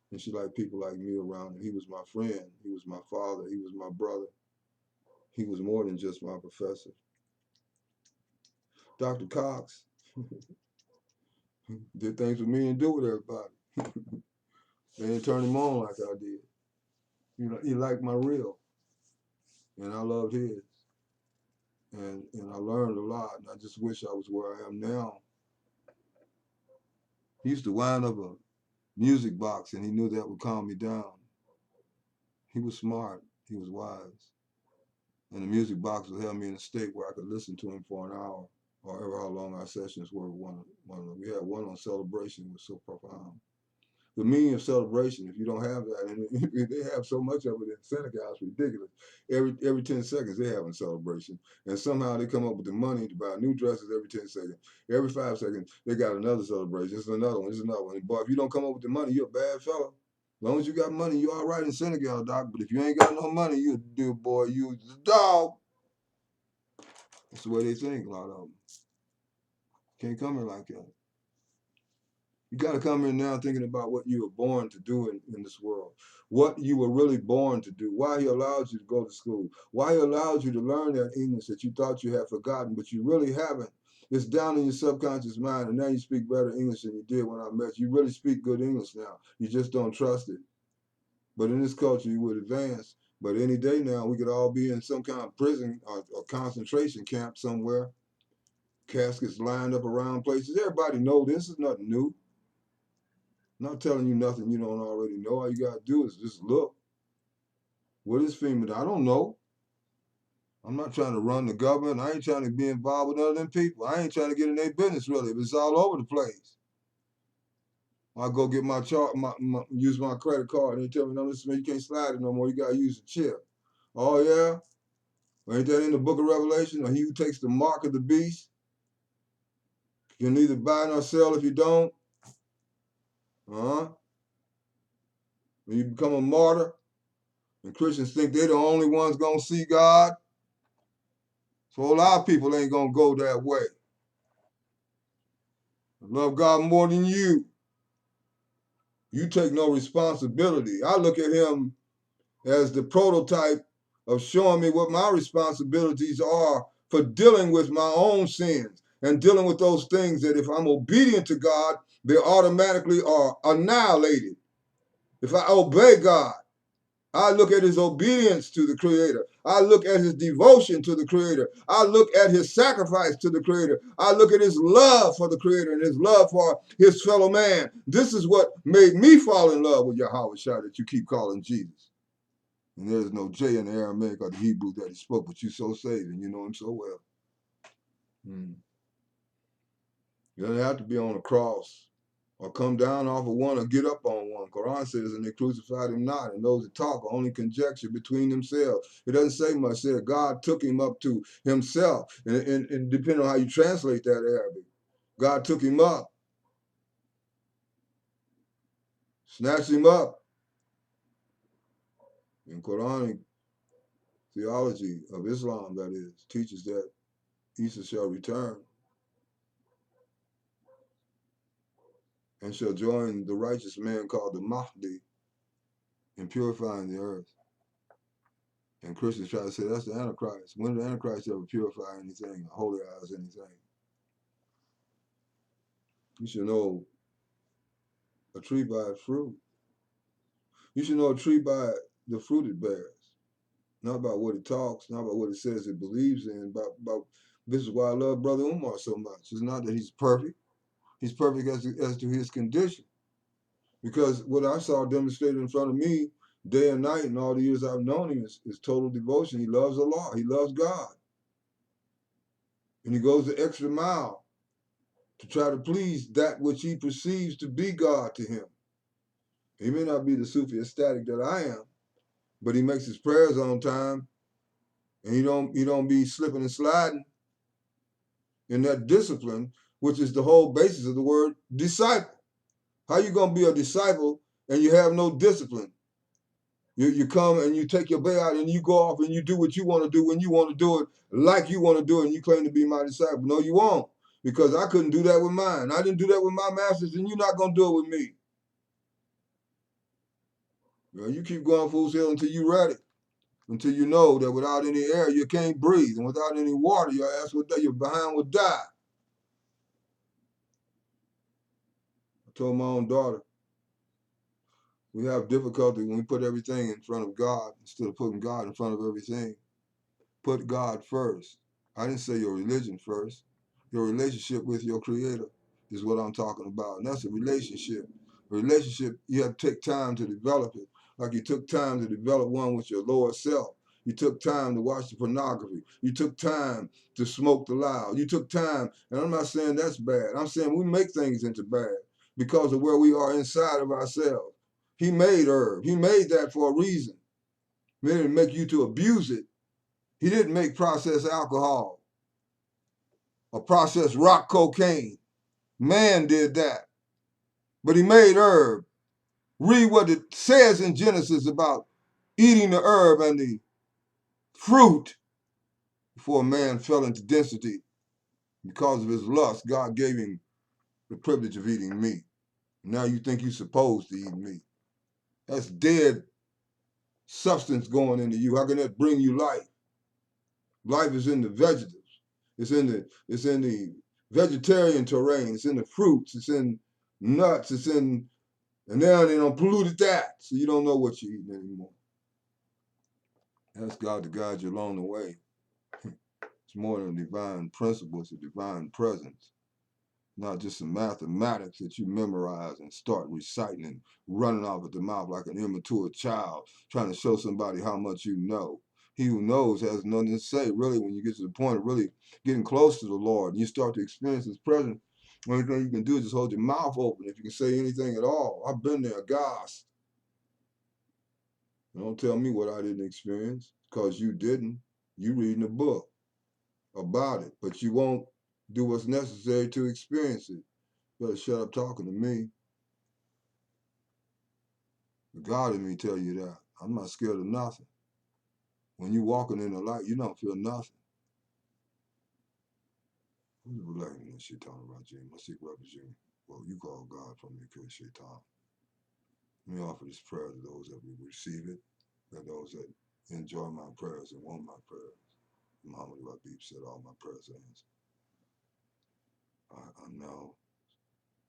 Speaker 1: And she liked people like me around him. He was my friend. He was my father. He was my brother. He was more than just my professor. Dr. Cox did things with me and do with everybody. They didn't turn him on like I did. He liked my real, and I loved his. And I learned a lot, and I just wish I was where I am now. He used to wind up a music box, and he knew that would calm me down. He was smart. He was wise. And the music box would have me in a state where I could listen to him for an hour, or ever how long our sessions were. We had one on celebration. It was so profound. The meaning of celebration, if you don't have that, and they have so much of it in Senegal, it's ridiculous. Every 10 seconds they have a celebration. And somehow they come up with the money to buy new dresses every 10 seconds. Every 5 seconds, they got another celebration. It's another one, it's another one. And boy, if you don't come up with the money, you're a bad fellow. As long as you got money, you're all right in Senegal, Doc. But if you ain't got no money, you a dear boy, you a dog. That's the way they think, a lot of them. Can't come here like that. You got to come here now thinking about what you were born to do in this world, what you were really born to do, why he allowed you to go to school, why he allowed you to learn that English that you thought you had forgotten, but you really haven't. It's down in your subconscious mind, and now you speak better English than you did when I met you. You really speak good English now. You just don't trust it. But in this culture, you would advance. But any day now, we could all be in some kind of prison or concentration camp somewhere. Caskets lined up around places. Everybody know this is nothing new. I'm not telling you nothing you don't already know. All you got to do is just look. What is FEMA? I don't know. I'm not trying to run the government. I ain't trying to be involved with other people. I ain't trying to get in their business, really. It's all over the place. I go get my chart, use my credit card, and they tell me, "No, listen, man, you can't slide it no more. You got to use the chip." Oh, yeah? Well, ain't that in the book of Revelation? Or he who takes the mark of the beast can neither buy nor sell if you don't. When you become a martyr, and Christians think they're the only ones going to see God, so a lot of people ain't going to go that way. I love God more than you. You take no responsibility. I look at him as the prototype of showing me what my responsibilities are for dealing with my own sins and dealing with those things that if I'm obedient to God, they automatically are annihilated. If I obey God, I look at his obedience to the Creator. I look at his devotion to the Creator. I look at his sacrifice to the Creator. I look at his love for the Creator and his love for his fellow man. This is what made me fall in love with Yahweh Shai that you keep calling Jesus. And there's no J in the Aramaic or the Hebrew that he spoke, but you so saved and you know him so well. You don't have to be on a cross or come down off of one or get up on one. Quran says, and they crucified him not. And those that talk are only conjecture between themselves. It doesn't say much. It said God took him up to himself. And depending on how you translate that Arabic, God took him up, snatched him up. In Quranic theology of Islam, that is, teaches that Isa shall return and shall join the righteous man called the Mahdi in purifying the earth. And Christians try to say that's the Antichrist. When did the Antichrist ever purify anything, holize anything? You should know a tree by its fruit. You should know a tree by the fruit it bears, not about what it talks, not about what it says it believes in. About this is why I love Brother Umar so much. It's not that he's perfect. He's perfect as to his condition. Because what I saw demonstrated in front of me day and night and all the years I've known him is total devotion. He loves Allah. He loves God. And he goes the extra mile to try to please that which he perceives to be God to him. He may not be the Sufi ecstatic that I am, but he makes his prayers on time, and he don't be slipping and sliding in that discipline, which is the whole basis of the word disciple. How you gonna be a disciple and you have no discipline? You come and you take your bay out and you go off and you do what you want to do when you want to do it, like you want to do it, and you claim to be my disciple. No, you won't, because I couldn't do that with mine. I didn't do that with my masters, and you're not gonna do it with me. You keep going full sail until you're ready, until you know that without any air you can't breathe, and without any water your ass will die, your behind will die. I told my own daughter, we have difficulty when we put everything in front of God instead of putting God in front of everything. Put God first. I didn't say your religion first. Your relationship with your Creator is what I'm talking about. And that's a relationship. A relationship, you have to take time to develop it. Like you took time to develop one with your lower self. You took time to watch the pornography. You took time to smoke the loud. You took time, and I'm not saying that's bad. I'm saying we make things into bad because of where we are inside of ourselves. He made herb. He made that for a reason. He didn't make you to abuse it. He didn't make processed alcohol or processed rock cocaine. Man did that. But he made herb. Read what it says in Genesis about eating the herb and the fruit before man fell into density. Because of his lust, God gave him the privilege of eating meat. Now you think you're supposed to eat meat. That's dead substance going into you. How can that bring you life? Life is in the vegetables. It's in the vegetarian terrain. It's in the fruits. It's in nuts. It's in, and now they don't polluted that, so you don't know what you're eating anymore. Ask God to guide you along the way. It's more than a divine principle. It's a divine presence. Not just some mathematics that you memorize and start reciting and running off at the mouth like an immature child, trying to show somebody how much you know. He who knows has nothing to say, really, when you get to the point of really getting close to the Lord and you start to experience his presence. The only thing you can do is just hold your mouth open if you can say anything at all. I've been there, gosh. Don't tell me what I didn't experience, because you didn't. You reading a book about it, but you won't do what's necessary to experience it. Better shut up talking to me. God in me tell you that. I'm not scared of nothing. When you walking in the light, you don't feel nothing. Who's relating this shit talking about, Jimmy? Let's see what Jimmy. Well, you call God from me, because shit talk. Let me offer this prayer to those that will receive it, and those that enjoy my prayers and want my prayers. Muhammad Rabib said all my prayers are answered. I'm now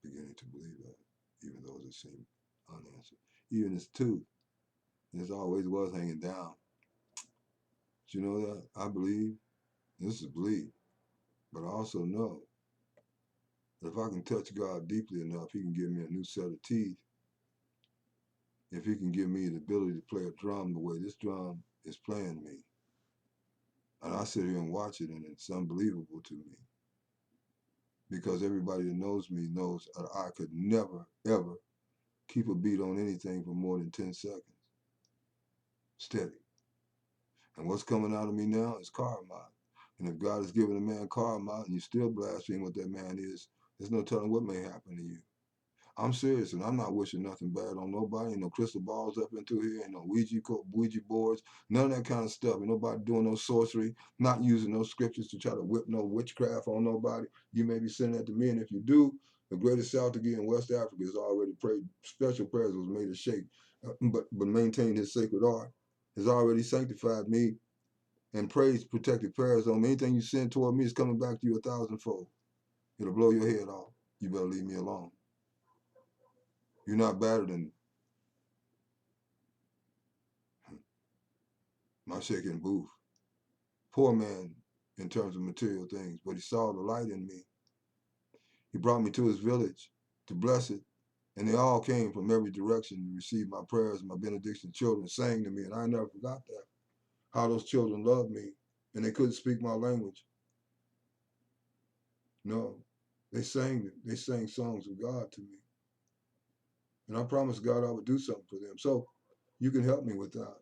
Speaker 1: beginning to believe that, even though it seems unanswered. Even his tooth, It always was hanging down. But you know that? I believe, this is belief, but I also know that if I can touch God deeply enough, he can give me a new set of teeth. If he can give me the ability to play a drum the way this drum is playing me. And I sit here and watch it, and it's unbelievable to me. Because everybody that knows me knows that I could never, ever keep a beat on anything for more than 10 seconds. Steady. And what's coming out of me now is karma. And if God has given a man karma and you still blaspheme what that man is, there's no telling what may happen to you. I'm serious, and I'm not wishing nothing bad on nobody. Ain't no crystal balls up into here, ain't no Ouija boards, none of that kind of stuff. Ain't nobody doing no sorcery, not using no scriptures to try to whip no witchcraft on nobody. You may be sending that to me, and if you do, the greatest Saltigi in West Africa has already prayed special prayers, was made a sheikh, but maintained his sacred art, has already sanctified me and prays protective prayers on me. Anything you send toward me is coming back to you 1,000-fold. It'll blow your head off. You better leave me alone. You're not better than my shaking booth. Poor man in terms of material things, but he saw the light in me. He brought me to his village to bless it, and they all came from every direction to receive my prayers, my benediction. Children sang to me, and I never forgot that. How those children loved me, and they couldn't speak my language. No, they sang songs of God to me. And I promised God I would do something for them. So you can help me with that.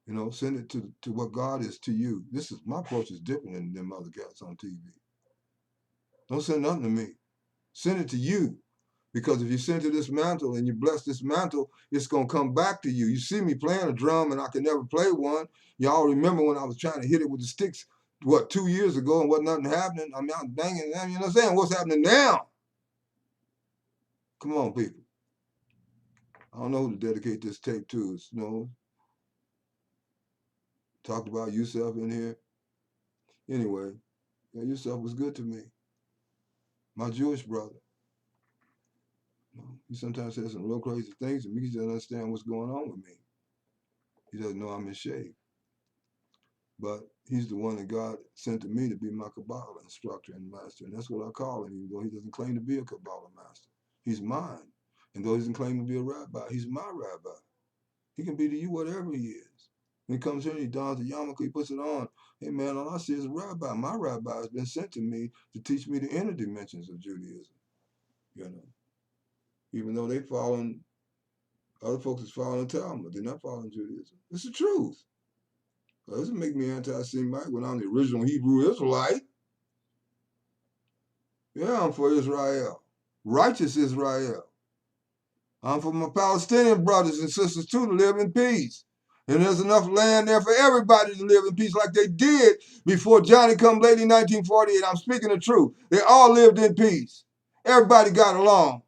Speaker 1: You know, send it to what God is to you. This is my approach is different than them other cats on TV. Don't send nothing to me. Send it to you. Because if you send to this mantle and you bless this mantle, it's going to come back to you. You see me playing a drum and I can never play one. Y'all remember when I was trying to hit it with the sticks, 2 years ago and wasn't nothing happening? I mean, I'm banging, you know what I'm saying? What's happening now? Come on, people. I don't know who to dedicate this tape to. It's, talked about Yusuf in here. Anyway, yeah, Yusuf was good to me. My Jewish brother. He sometimes says some real crazy things to me. He doesn't understand what's going on with me. He doesn't know I'm in shape. But he's the one that God sent to me to be my Kabbalah instructor and master. And that's what I call him, even though he doesn't claim to be a Kabbalah master. He's mine. And though he doesn't claim to be a rabbi, he's my rabbi. He can be to you whatever he is. When he comes here and he dons the yarmulke, he puts it on. Hey man, all I see is a rabbi. My rabbi has been sent to me to teach me the inner dimensions of Judaism. You know, even though they following, other folks is following Talmud, they're not following Judaism. It's the truth. It doesn't make me anti-Semite when I'm the original Hebrew Israelite. Yeah, I'm for Israel. Righteous Israel. I'm for my Palestinian brothers and sisters too to live in peace. And there's enough land there for everybody to live in peace like they did before Johnny come lately 1948. I'm speaking the truth. They all lived in peace. Everybody got along.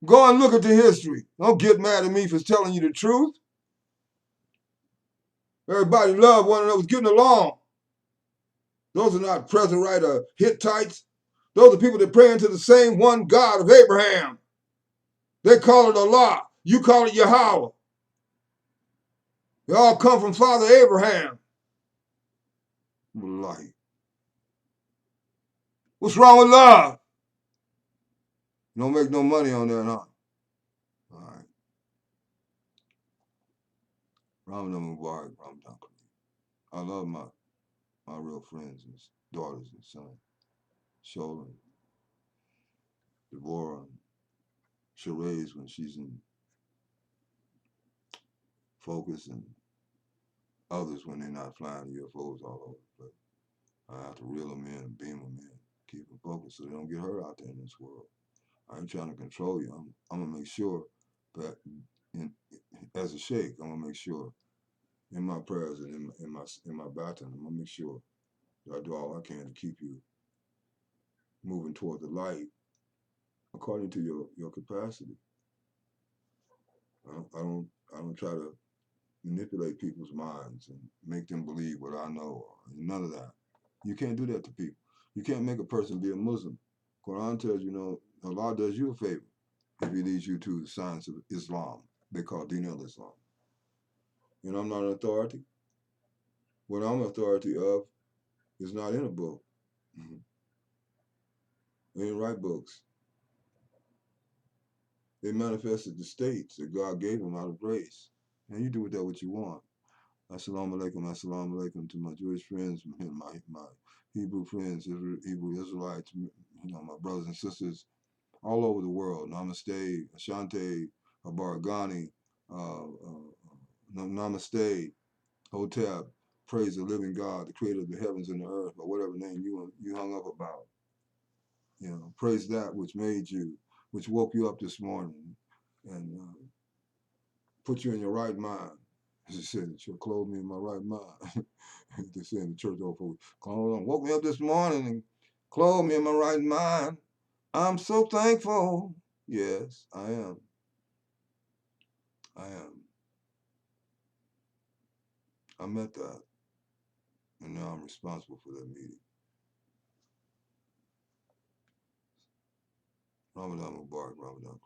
Speaker 1: Go and look at the history. Don't get mad at me for telling you the truth. Everybody loved one another, was getting along. Those are not Preserite Hittites. Those are people that pray into the same one God of Abraham. They call it Allah. You call it Yahweh. They all come from Father Abraham. Light. What's wrong with love? You don't make no money on that, huh? All right. Ramadan Mubarak, Ramadan. I love my real friends and daughters and sons. Shola, Devorah, and Sherez when she's in focus, and others when they're not flying UFOs all over. But I have to reel them in and beam them in, keep them focused so they don't get hurt out there in this world. I ain't trying to control you. I'm gonna make sure that as a sheikh, I'm gonna make sure in my prayers and in my baton, I'm gonna make sure that I do all I can to keep you moving toward the light according to your capacity. I don't try to manipulate people's minds and make them believe what I know. None of that. You can't do that to people. You can't make a person be a Muslim. Quran tells you, Allah does you a favor. if he leads you to the science of Islam. They call Din al-Islam. And I'm not an authority. What I'm an authority of is not in a book. They didn't write books. They manifested the states that God gave them out of grace. And you do with that what you want. Assalamu alaikum to my Jewish friends, my Hebrew friends, Hebrew Israelites, my brothers and sisters all over the world. Namaste, Ashante, Abaragani, Namaste, Hotep, praise the living God, the creator of the heavens and the earth, or whatever name you hung up about. Praise that which made you, which woke you up this morning and put you in your right mind. As it said, she'll clothe me in my right mind. They say in the church, old folks, woke me up this morning and clothed me in my right mind. I'm so thankful. Yes, I am. I am. I met that. And now I'm responsible for that meeting. Ramadan Mubarak, Ramadan.